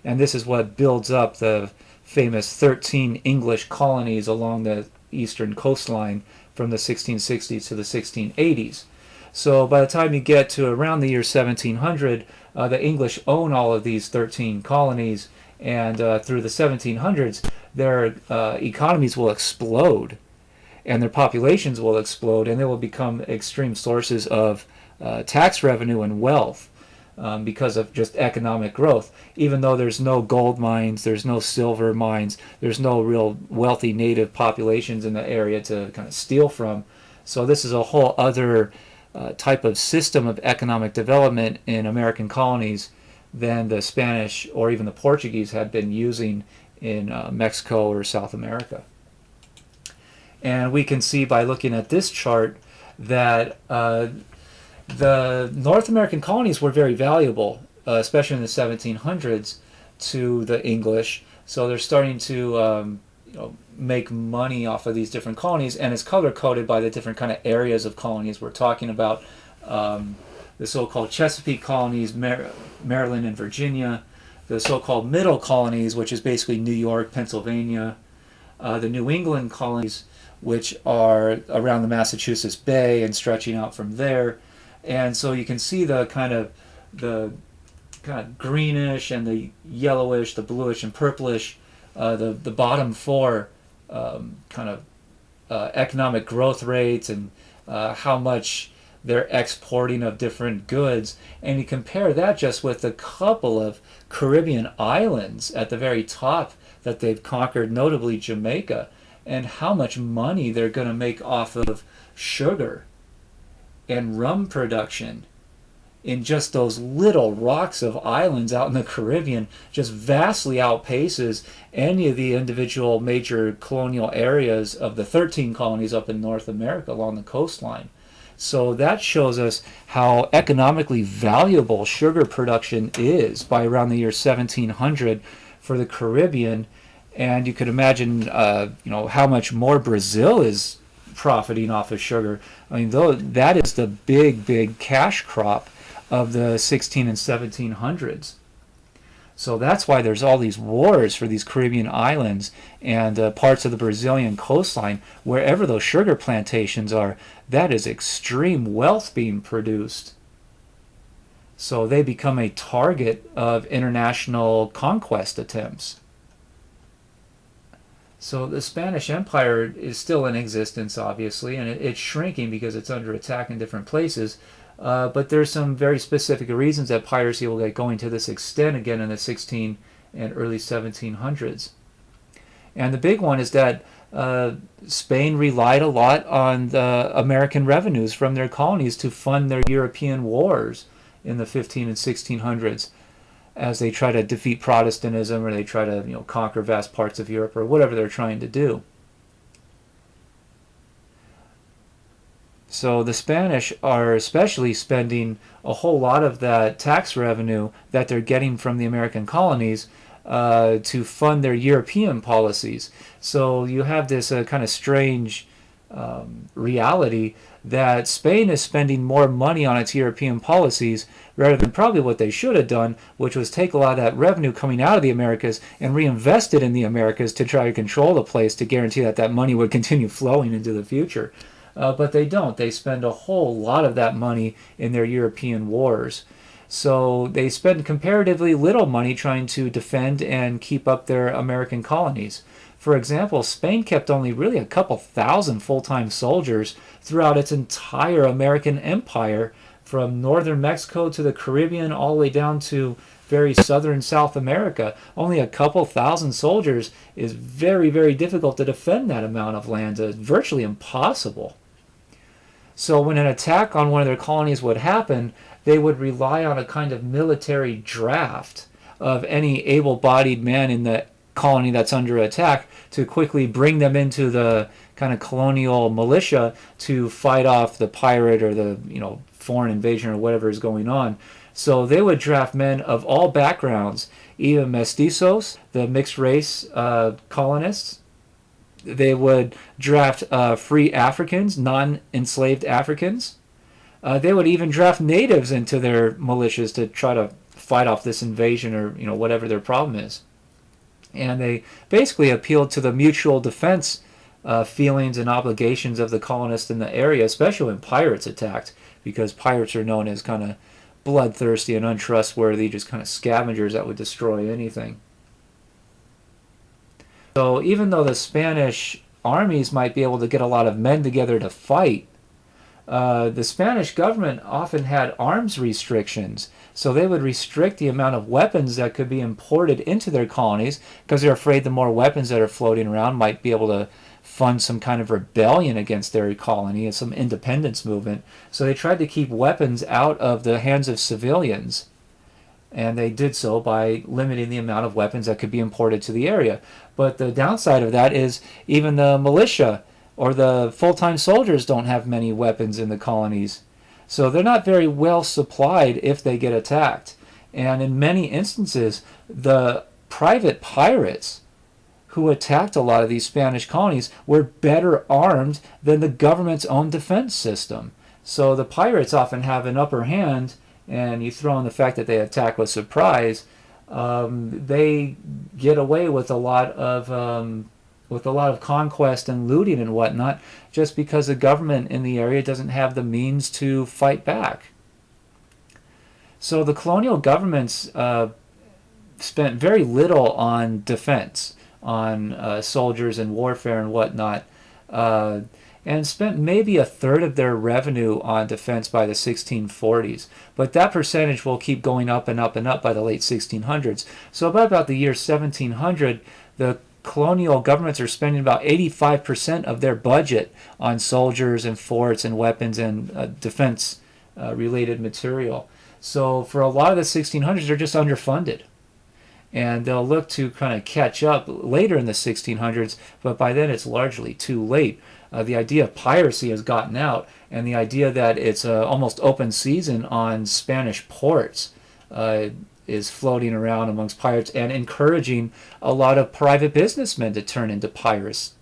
And this is what builds up the famous 13 English colonies along the eastern coastline from the 1660s to the 1680s. So by the time you get to around the year 1700, the English own all of these 13 colonies, and through the 1700s, their economies will explode, and their populations will explode, and they will become extreme sources of tax revenue and wealth because of just economic growth. Even though there's no gold mines, there's no silver mines, there's no real wealthy native populations in the area to kind of steal from. So this is a whole other type of system of economic development in American colonies than the Spanish or even the Portuguese had been using in Mexico or South America. And we can see by looking at this chart that the North American colonies were very valuable, especially in the 1700s, to the English. So they're starting to make money off of these different colonies, and it's color-coded by the different kind of areas of colonies we're talking about. The so-called Chesapeake colonies, Maryland and Virginia, the so-called middle colonies, which is basically New York, Pennsylvania, the New England colonies, which are around the Massachusetts Bay and stretching out from there. And so you can see the kind of the kind of greenish and the yellowish, the bluish and purplish, the bottom four kind of economic growth rates and how much they're exporting of different goods, and you compare that just with a couple of Caribbean islands at the very top that they've conquered, notably Jamaica, and how much money they're going to make off of sugar and rum production in just those little rocks of islands out in the Caribbean, just vastly outpaces any of the individual major colonial areas of the 13 colonies up in North America along the coastline. So that shows us how economically valuable sugar production is by around the year 1700 for the Caribbean. And you could imagine, how much more Brazil is profiting off of sugar. I mean, though that is the big cash crop of the 16 and 1700s. So that's why there's all these wars for these Caribbean islands and parts of the Brazilian coastline. Wherever those sugar plantations are, that is extreme wealth being produced. So they become a target of international conquest attempts. So the Spanish Empire is still in existence, obviously, and it's shrinking because it's under attack in different places. But there's some very specific reasons that piracy will get going to this extent again in the 16 and early 1700s. And the big one is that Spain relied a lot on the American revenues from their colonies to fund their European wars in the 15 and 1600s as they try to defeat Protestantism or they try to conquer vast parts of Europe or whatever they're trying to do. So the Spanish are especially spending a whole lot of that tax revenue that they're getting from the American colonies to fund their European policies. So you have this kind of strange reality that Spain is spending more money on its European policies rather than probably what they should have done, which was take a lot of that revenue coming out of the Americas and reinvest it in the Americas to try to control the place to guarantee that that money would continue flowing into the future. But they don't. They spend a whole lot of that money in their European wars. So they spend comparatively little money trying to defend and keep up their American colonies. For example, Spain kept only really a couple thousand full-time soldiers throughout its entire American empire, from northern Mexico to the Caribbean all the way down to very southern South America. Only a couple thousand soldiers is very difficult to defend that amount of land. It's virtually impossible. So when an attack on one of their colonies would happen, they would rely on a kind of military draft of any able-bodied man in the colony that's under attack to quickly bring them into the kind of colonial militia to fight off the pirate or the foreign invasion or whatever is going on. So they would draft men of all backgrounds, even mestizos, the mixed race colonists. They would draft free Africans, non-enslaved Africans. They would even draft natives into their militias to try to fight off this invasion or whatever their problem is. And they basically appealed to the mutual defense feelings and obligations of the colonists in the area, especially when pirates attacked, because pirates are known as kind of bloodthirsty and untrustworthy, just kind of scavengers that would destroy anything. So even though the Spanish armies might be able to get a lot of men together to fight, the Spanish government often had arms restrictions. So they would restrict the amount of weapons that could be imported into their colonies because they're afraid the more weapons that are floating around might be able to fund some kind of rebellion against their colony and some independence movement. So they tried to keep weapons out of the hands of civilians. And they did so by limiting the amount of weapons that could be imported to the area. But the downside of that is even the militia or the full-time soldiers don't have many weapons in the colonies. So they're not very well supplied if they get attacked. And in many instances, the private pirates who attacked a lot of these Spanish colonies were better armed than the government's own defense system. So the pirates often have an upper hand, and you throw in the fact that they attack with surprise, they get away with a lot of conquest and looting and whatnot, just because the government in the area doesn't have the means to fight back. So the colonial governments spent very little on defense, on soldiers and warfare and whatnot, uh, and spent maybe a third of their revenue on defense by the 1640s. But that percentage will keep going up and up and up by the late 1600s. So by about the year 1700, the colonial governments are spending about 85% of their budget on soldiers and forts and weapons and defense related material. So for a lot of the 1600s, they're just underfunded. And they'll look to kind of catch up later in the 1600s, but by then it's largely too late. The idea of piracy has gotten out, and the idea that it's almost open season on Spanish ports is floating around amongst pirates and encouraging a lot of private businessmen to turn into pirates,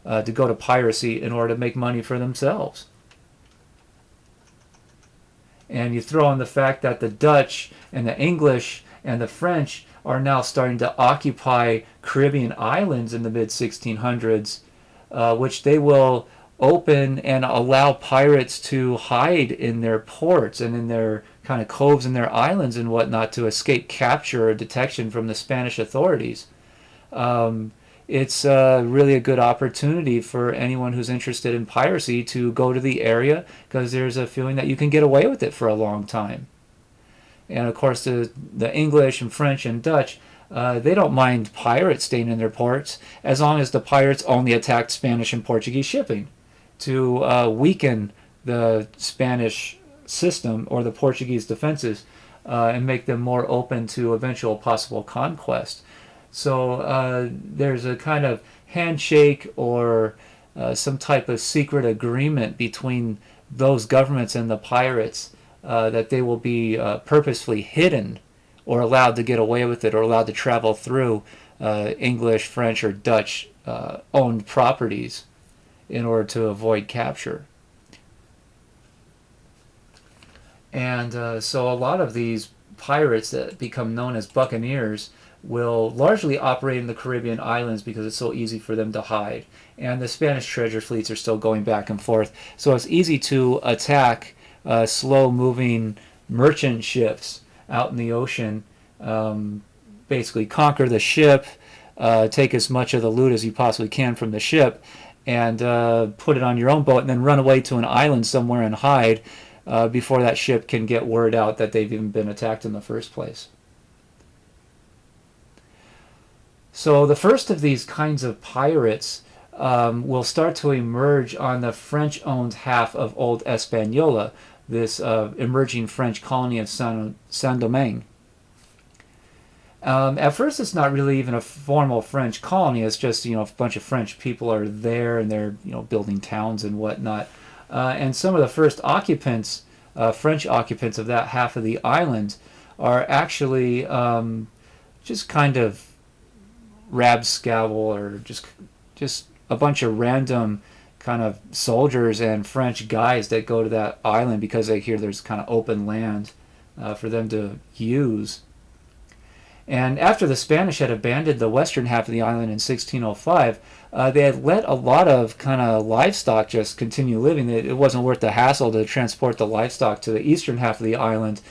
to go to piracy in order to make money for themselves. And you throw in the fact that the Dutch and the English and the French are now starting to occupy Caribbean islands in the mid 1600s, which they will open and allow pirates to hide in their ports and in their kind of coves in their islands and whatnot to escape capture or detection from the Spanish authorities. It's really a good opportunity for anyone who's interested in piracy to go to the area, because there's a feeling that you can get away with it for a long time. And of course, the English and French and Dutch, they don't mind pirates staying in their ports as long as the pirates only attacked Spanish and Portuguese shipping to weaken the Spanish system or the Portuguese defenses and make them more open to eventual possible conquest. So there's a kind of handshake or some type of secret agreement between those governments and the pirates that they will be purposefully hidden or allowed to get away with it or allowed to travel through English, French, or Dutch owned properties in order to avoid capture. And so a lot of these pirates that become known as buccaneers will largely operate in the Caribbean islands because it's so easy for them to hide. And the Spanish treasure fleets are still going back and forth. So it's easy to attack slow-moving merchant ships out in the ocean, basically conquer the ship, take as much of the loot as you possibly can from the ship, and put it on your own boat, and then run away to an island somewhere and hide before that ship can get word out that they've even been attacked in the first place. So the first of these kinds of pirates will start to emerge on the French-owned half of Old Hispaniola, this emerging French colony of Saint-Domingue. At first, it's not really even a formal French colony. It's just, a bunch of French people are there and they're, building towns and whatnot. And some of the first occupants, French occupants of that half of the island, are actually just kind of rabscabble or just a bunch of random kind of soldiers and French guys that go to that island because they hear there's kind of open land for them to use. And after the Spanish had abandoned the western half of the island in 1605, they had let a lot of kind of livestock just continue living. It wasn't worth the hassle to transport the livestock to the eastern half of the island.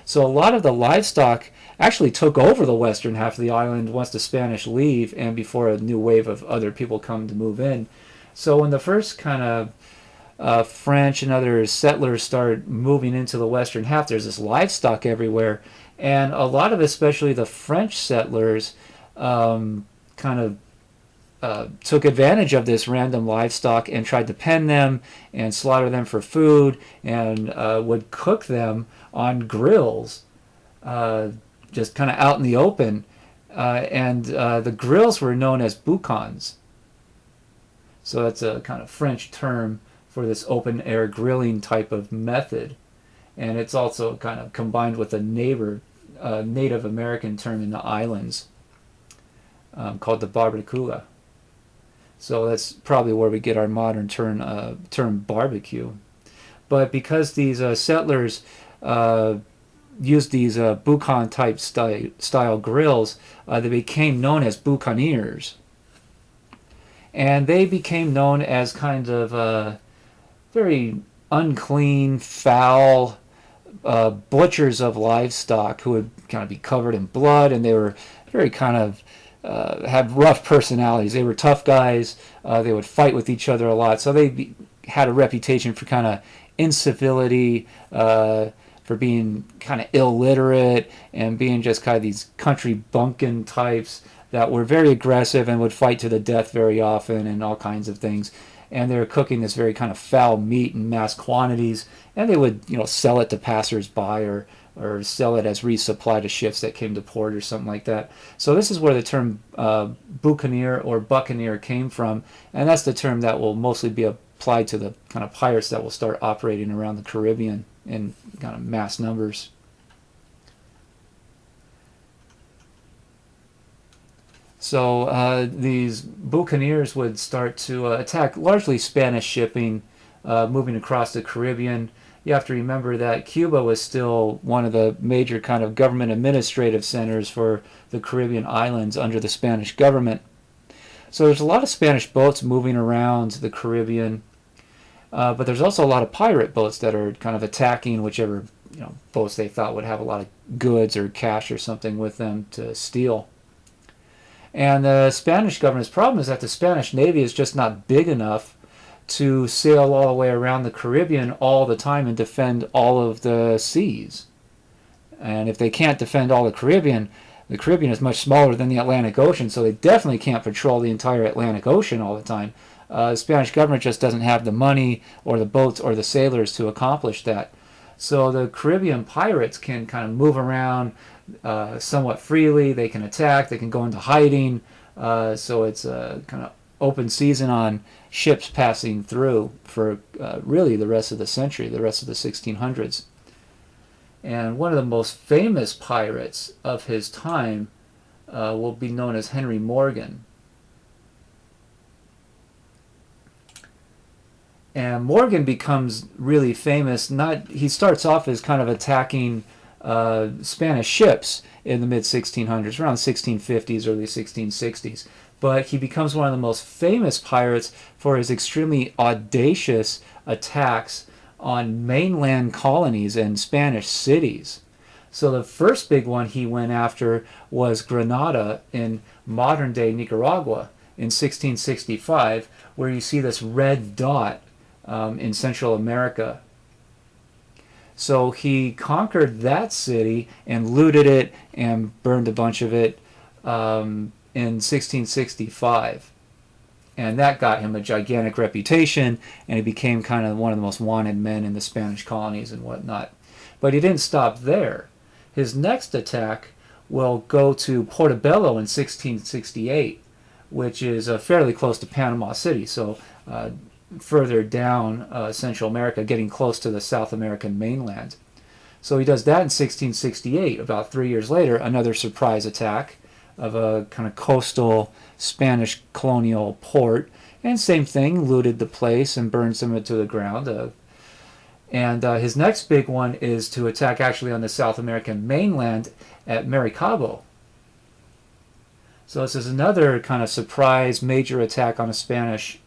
So a lot of the livestock actually took over the western half of the island once the Spanish leave and before a new wave of other people come to move in. So when the first kind of French and other settlers started moving into the western half, there's this livestock everywhere. And a lot of, especially the French settlers, kind of took advantage of this random livestock and tried to pen them and slaughter them for food and would cook them on grills, just kind of out in the open. And the grills were known as boucans. So that's a kind of French term for this open-air grilling type of method. And it's also kind of combined with a Native American term in the islands called the barbacoa. So that's probably where we get our modern term barbecue. But because these settlers used these boucan type style grills, they became known as boucaniers. And they became known as kind of very unclean, foul, butchers of livestock who would kind of be covered in blood, and they were very kind of had rough personalities. They were tough guys. They would fight with each other a lot, so had a reputation for kind of incivility, for being kind of illiterate, and being just kind of these country bumpkin types that were very aggressive and would fight to the death very often and all kinds of things. And they were cooking this very kind of foul meat in mass quantities, and they would, sell it to passers-by, or sell it as resupply to ships that came to port or something like that. So this is where the term buccaneer or buccaneer came from, and that's the term that will mostly be applied to the kind of pirates that will start operating around the Caribbean in kind of mass numbers. So these buccaneers would start to attack largely Spanish shipping moving across the Caribbean. You have to remember that Cuba was still one of the major kind of government administrative centers for the Caribbean islands under the Spanish government. So there's a lot of Spanish boats moving around the Caribbean, but there's also a lot of pirate boats that are kind of attacking whichever boats they thought would have a lot of goods or cash or something with them to steal. And the Spanish government's problem is that the Spanish Navy is just not big enough to sail all the way around the Caribbean all the time and defend all of the seas. And if they can't defend all the Caribbean is much smaller than the Atlantic Ocean, so they definitely can't patrol the entire Atlantic Ocean all the time. The Spanish government just doesn't have the money or the boats or the sailors to accomplish that. So the Caribbean pirates can kind of move around somewhat freely. They can attack, they can go into hiding, so it's a kind of open season on ships passing through for really the rest of the century, the rest of the 1600s. And one of the most famous pirates of his time will be known as Henry Morgan. And Morgan becomes really famous. He starts off as kind of attacking Spanish ships in the mid-1600s, around 1650s, early 1660s. But he becomes one of the most famous pirates for his extremely audacious attacks on mainland colonies and Spanish cities. So the first big one he went after was Granada in modern-day Nicaragua in 1665, where you see this red dot in Central America. So he conquered that city and looted it and burned a bunch of it in 1665. And that got him a gigantic reputation, and he became kind of one of the most wanted men in the Spanish colonies and whatnot. But he didn't stop there. His next attack will go to Portobello in 1668, which is fairly close to Panama City, so further down Central America, getting close to the South American mainland. So he does that in 1668. About 3 years later, another surprise attack of a kind of coastal Spanish colonial port, and same thing, looted the place and burned some of it to the ground. And his next big one is to attack actually on the South American mainland at Maracaibo. So this is another kind of surprise major attack on a Spanish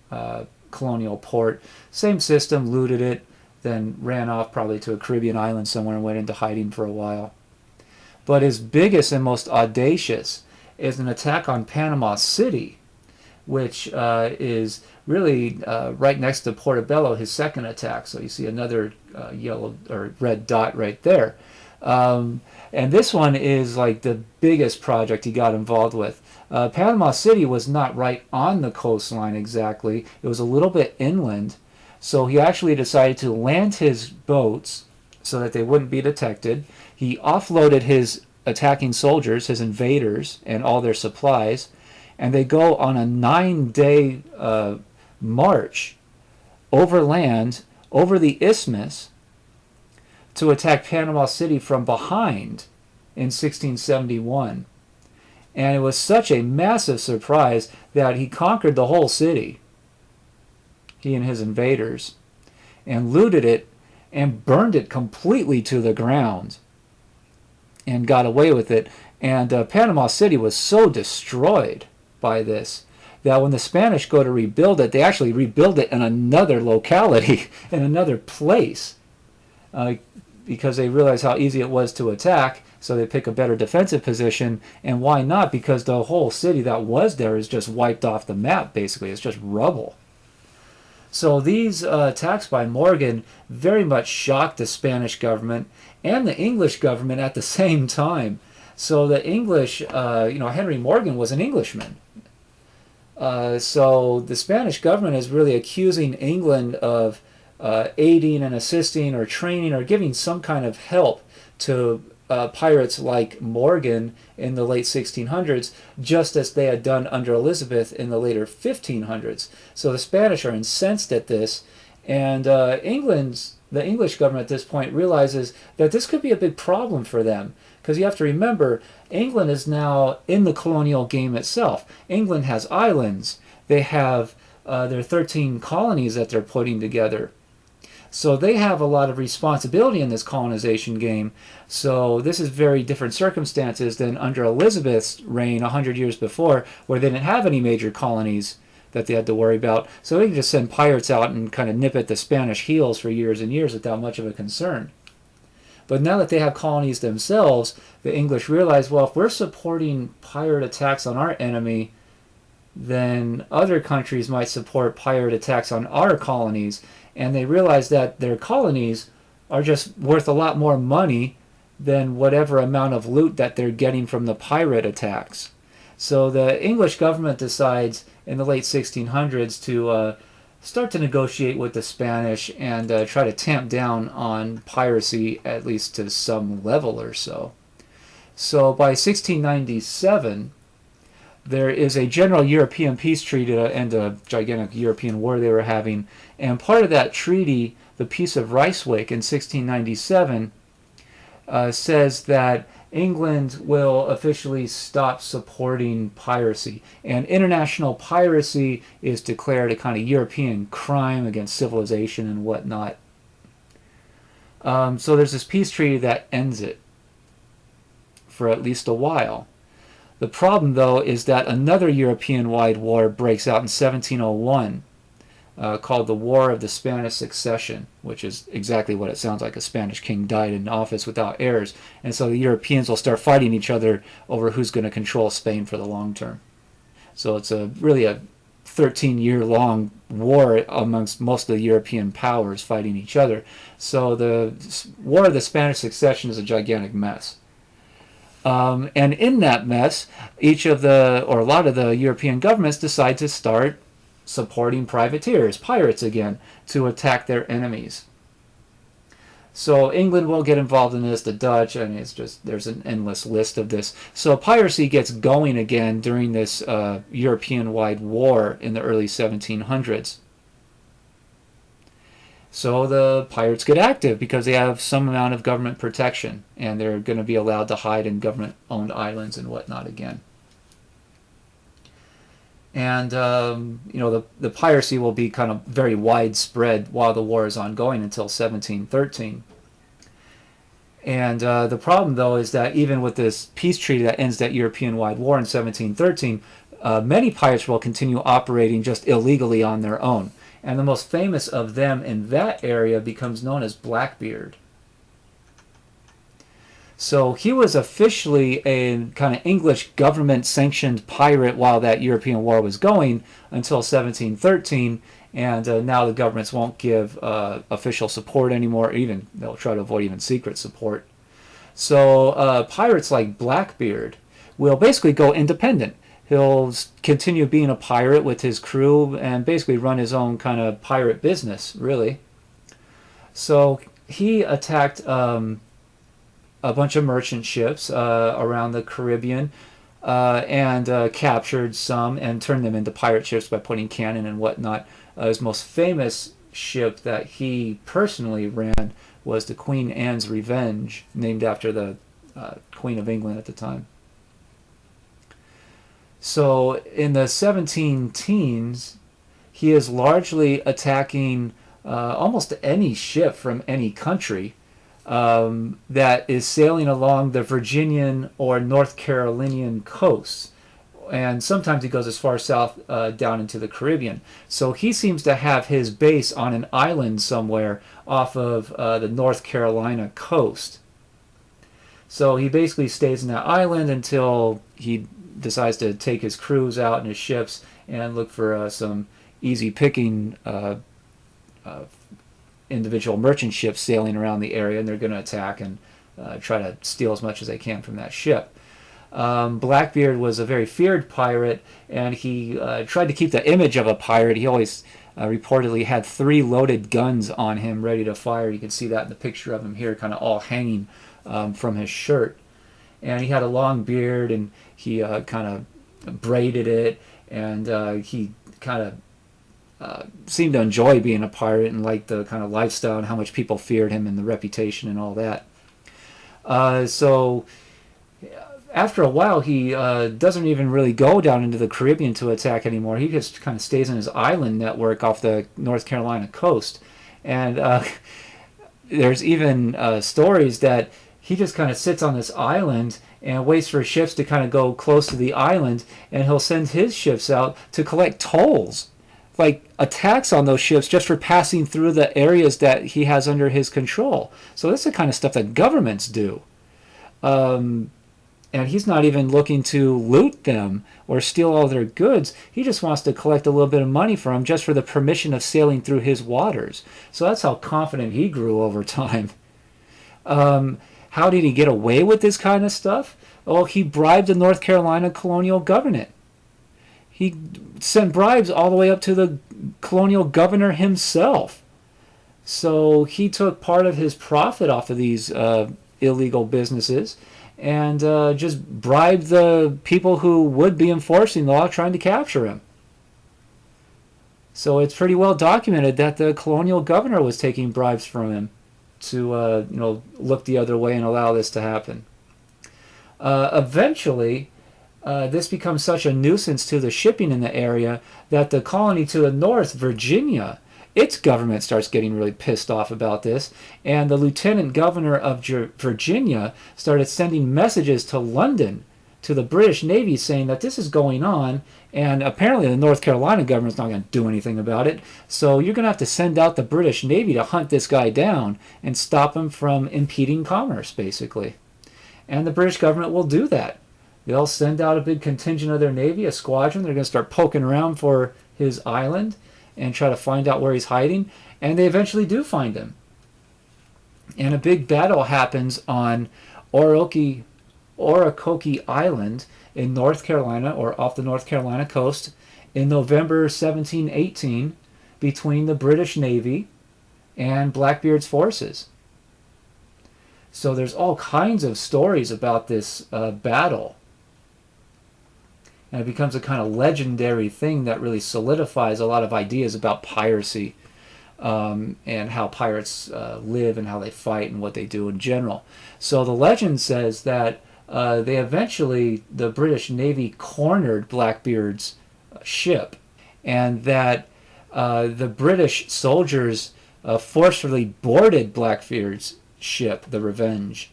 colonial port. Same system, looted it, then ran off probably to a Caribbean island somewhere and went into hiding for a while. But his biggest and most audacious is an attack on Panama City, which is really right next to Portobello, his second attack. So you see another yellow or red dot right there. And this one is like the biggest project he got involved with. Panama City was not right on the coastline exactly. It was a little bit inland. So he actually decided to land his boats so that they wouldn't be detected. He offloaded his attacking soldiers, his invaders, and all their supplies, and they go on a 9-day march overland, over the isthmus, to attack Panama City from behind in 1671. And it was such a massive surprise that he conquered the whole city, he and his invaders, and looted it and burned it completely to the ground and got away with it. And Panama City was so destroyed by this that when the Spanish go to rebuild it, they actually rebuild it in another locality, in another place. because they realized how easy it was to attack, so they pick a better defensive position. And why not? Because the whole city that was there is just wiped off the map, basically. It's just rubble. So these attacks by Morgan very much shocked the Spanish government and the English government at the same time. So the English, Henry Morgan was an Englishman. So the Spanish government is really accusing England of aiding and assisting or training or giving some kind of help to pirates like Morgan in the late 1600s, just as they had done under Elizabeth in the later 1500s. So the Spanish are incensed at this, and the English government at this point realizes that this could be a big problem for them, because you have to remember, England is now in the colonial game itself. England has islands. They have their 13 colonies that they're putting together. So they have a lot of responsibility in this colonization game. So this is very different circumstances than under Elizabeth's reign 100 years before, where they didn't have any major colonies that they had to worry about. So they can just send pirates out and kind of nip at the Spanish heels for years and years without much of a concern. But now that they have colonies themselves, the English realize, well, if we're supporting pirate attacks on our enemy, then other countries might support pirate attacks on our colonies. And they realize that their colonies are just worth a lot more money than whatever amount of loot that they're getting from the pirate attacks. So the English government decides in the late 1600s to start to negotiate with the Spanish and try to tamp down on piracy, at least to some level or so. So by 1697, there is a general European peace treaty to end a gigantic European war they were having. And part of that treaty, the Peace of Ryswick in 1697, says that England will officially stop supporting piracy. And international piracy is declared a kind of European crime against civilization and whatnot. So there's this peace treaty that ends it for at least a while. The problem, though, is that another European-wide war breaks out in 1701, called the War of the Spanish Succession, which is exactly what it sounds like. A Spanish king died in office without heirs, and so the Europeans will start fighting each other over who's going to control Spain for the long term. So it's really a 13-year-long war amongst most of the European powers fighting each other. So the War of the Spanish Succession is a gigantic mess. And in that mess, a lot of the European governments decide to start supporting privateers, pirates again, to attack their enemies. So England will get involved in this, the Dutch, and there's an endless list of this. So piracy gets going again during this European-wide war in the early 1700s. So the pirates get active because they have some amount of government protection, and they're going to be allowed to hide in government-owned islands and whatnot again. And the piracy will be kind of very widespread while the war is ongoing until 1713. And the problem, though, is that even with this peace treaty that ends that European-wide war in 1713, many pirates will continue operating just illegally on their own. And the most famous of them in that area becomes known as Blackbeard. So he was officially a kind of English government-sanctioned pirate while that European war was going until 1713, and now the governments won't give official support anymore. Even they'll try to avoid even secret support. So pirates like Blackbeard will basically go independent. He'll continue being a pirate with his crew and basically run his own kind of pirate business, really. So he attacked a bunch of merchant ships around the Caribbean and captured some and turned them into pirate ships by putting cannon and whatnot. His most famous ship that he personally ran was the Queen Anne's Revenge, named after the Queen of England at the time. So in the 17 teens, he is largely attacking almost any ship from any country that is sailing along the Virginian or North Carolinian coasts. and sometimes he goes as far south down into the Caribbean. So he seems to have his base on an island somewhere off of the North Carolina coast. So he basically stays in that island until he decides to take his crews out in his ships and look for some easy picking individual merchant ships sailing around the area, and they're going to attack and try to steal as much as they can from that ship. Blackbeard was a very feared pirate, and he tried to keep the image of a pirate. He always reportedly had 3 loaded guns on him ready to fire. You can see that in the picture of him here, kind of all hanging from his shirt. And he had a long beard, and he kind of braided it, and he kind of seemed to enjoy being a pirate and liked the kind of lifestyle and how much people feared him and the reputation and all that. So after a while, he doesn't even really go down into the Caribbean to attack anymore. He just kind of stays in his island network off the North Carolina coast. And there's even stories that he just kind of sits on this island and waits for ships to kind of go close to the island, and he'll send his ships out to collect tolls, like a tax on those ships just for passing through the areas that he has under his control. So that's the kind of stuff that governments do. And he's not even looking to loot them or steal all their goods. He just wants to collect a little bit of money from them just for the permission of sailing through his waters. So that's how confident he grew over time. How did he get away with this kind of stuff? Oh, he bribed the North Carolina colonial government. He sent bribes all the way up to the colonial governor himself. So he took part of his profit off of these illegal businesses and just bribed the people who would be enforcing the law trying to capture him. So it's pretty well documented that the colonial governor was taking bribes from him to look the other way and allow this to happen. Eventually, this becomes such a nuisance to the shipping in the area that the colony to the north, Virginia, its government starts getting really pissed off about this, and the lieutenant governor of Virginia started sending messages to London, to the British Navy, saying that this is going on, and apparently the North Carolina government's not going to do anything about it, so you're going to have to send out the British Navy to hunt this guy down and stop him from impeding commerce, basically. And the British government will do that. They'll send out a big contingent of their Navy, a squadron. They're going to start poking around for his island and try to find out where he's hiding, and they eventually do find him. And a big battle happens on Ocracoke Island in North Carolina, or off the North Carolina coast, in November 1718 between the British Navy and Blackbeard's forces. So there's all kinds of stories about this battle. And it becomes a kind of legendary thing that really solidifies a lot of ideas about piracy and how pirates live and how they fight and what they do in general. So the legend says that the British Navy cornered Blackbeard's ship, and that the British soldiers forcefully boarded Blackbeard's ship, the Revenge,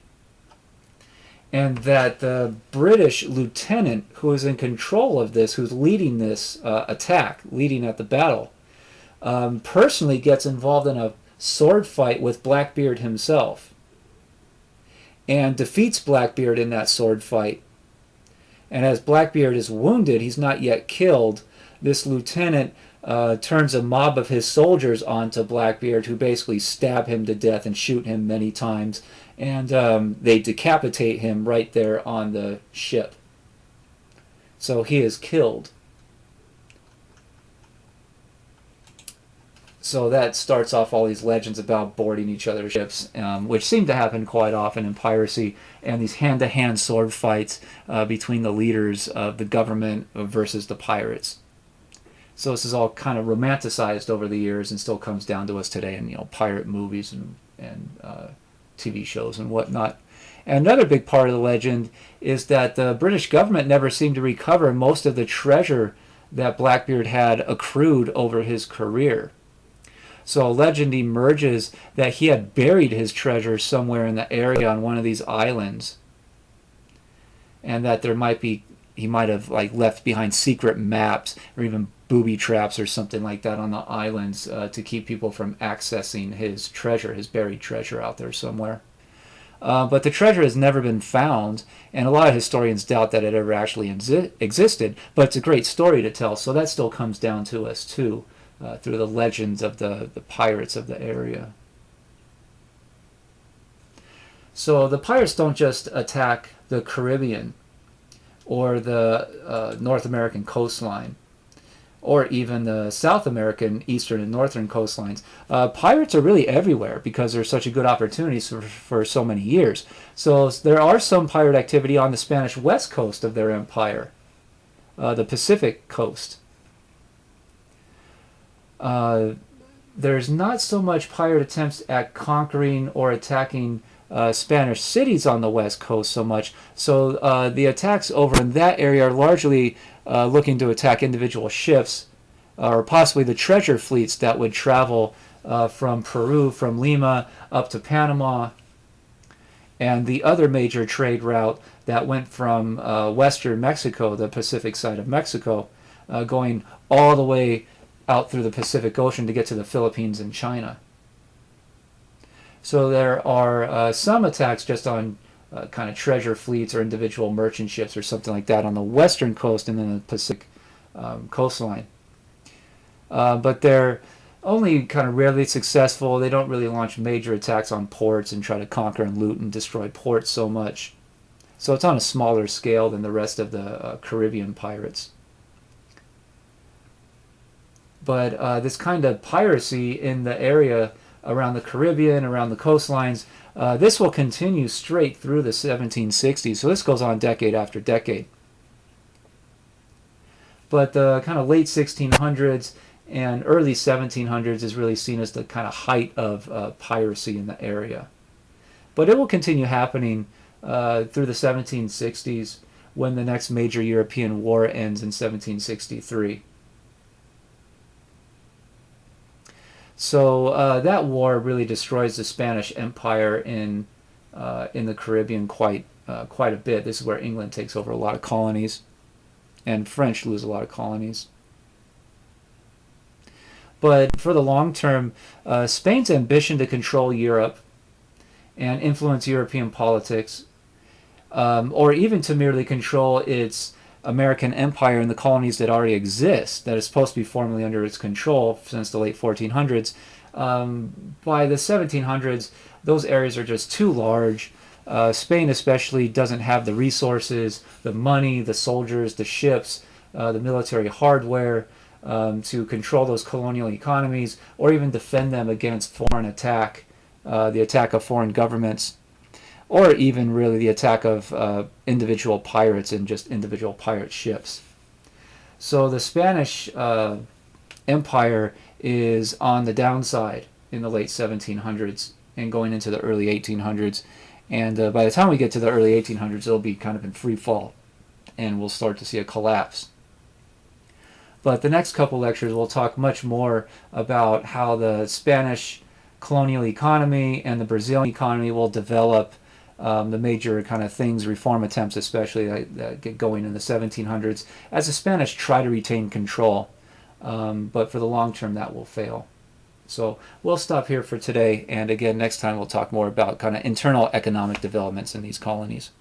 and that the British lieutenant who is in control of this, who's leading this attack, leading at the battle, personally gets involved in a sword fight with Blackbeard himself and defeats Blackbeard in that sword fight. And as Blackbeard is wounded, he's not yet killed, this lieutenant turns a mob of his soldiers onto Blackbeard, who basically stab him to death and shoot him many times, and they decapitate him right there on the ship. So he is killed. So that starts off all these legends about boarding each other's ships, which seem to happen quite often in piracy, and these hand-to-hand sword fights between the leaders of the government versus the pirates. So this is all kind of romanticized over the years and still comes down to us today in pirate movies and TV shows and whatnot. And another big part of the legend is that the British government never seemed to recover most of the treasure that Blackbeard had accrued over his career. So a legend emerges that he had buried his treasure somewhere in the area on one of these islands, and that there might be he might have like left behind secret maps or even booby traps or something like that on the islands to keep people from accessing his treasure, his buried treasure out there somewhere. But the treasure has never been found, and a lot of historians doubt that it ever actually existed, but it's a great story to tell, so that still comes down to us too, through the legends of the pirates of the area. So the pirates don't just attack the Caribbean or the North American coastline, or even the South American eastern and northern coastlines. Pirates are really everywhere because there's such a good opportunities for so many years. So there are some pirate activity on the Spanish west coast of their empire, the Pacific coast. There's not so much pirate attempts at conquering or attacking Spanish cities on the west coast so much. So the attacks over in that area are largely looking to attack individual ships or possibly the treasure fleets that would travel from Peru, from Lima up to Panama, and the other major trade route that went from western Mexico, the Pacific side of Mexico, going all the way out through the Pacific Ocean to get to the Philippines and China. So there are some attacks just on kind of treasure fleets or individual merchant ships or something like that on the western coast and then the Pacific coastline. But they're only kind of rarely successful. They don't really launch major attacks on ports and try to conquer and loot and destroy ports so much. So it's on a smaller scale than the rest of the Caribbean pirates. But this kind of piracy in the area around the Caribbean, around the coastlines, this will continue straight through the 1760s. So this goes on decade after decade. But the kind of late 1600s and early 1700s is really seen as the kind of height of piracy in the area. But it will continue happening through the 1760s when the next major European war ends in 1763. So that war really destroys the Spanish Empire in the Caribbean quite a bit. This is where England takes over a lot of colonies, and French lose a lot of colonies. But for the long term, Spain's ambition to control Europe and influence European politics, or even to merely control its American empire and the colonies that already exist, that is supposed to be formally under its control since the late 1400s. By the 1700s, those areas are just too large. Spain especially doesn't have the resources, the money, the soldiers, the ships, the military hardware to control those colonial economies or even defend them against foreign attack, the attack of foreign governments, or even really the attack of individual pirates and just individual pirate ships. So the Spanish Empire is on the downside in the late 1700s and going into the early 1800s. And by the time we get to the early 1800s, it'll be kind of in free fall, and we'll start to see a collapse. But the next couple lectures, we'll talk much more about how the Spanish colonial economy and the Brazilian economy will develop, the major kind of things, reform attempts especially, that get going in the 1700s, as the Spanish try to retain control. But for the long term, that will fail. So we'll stop here for today, and again, next time we'll talk more about kind of internal economic developments in these colonies.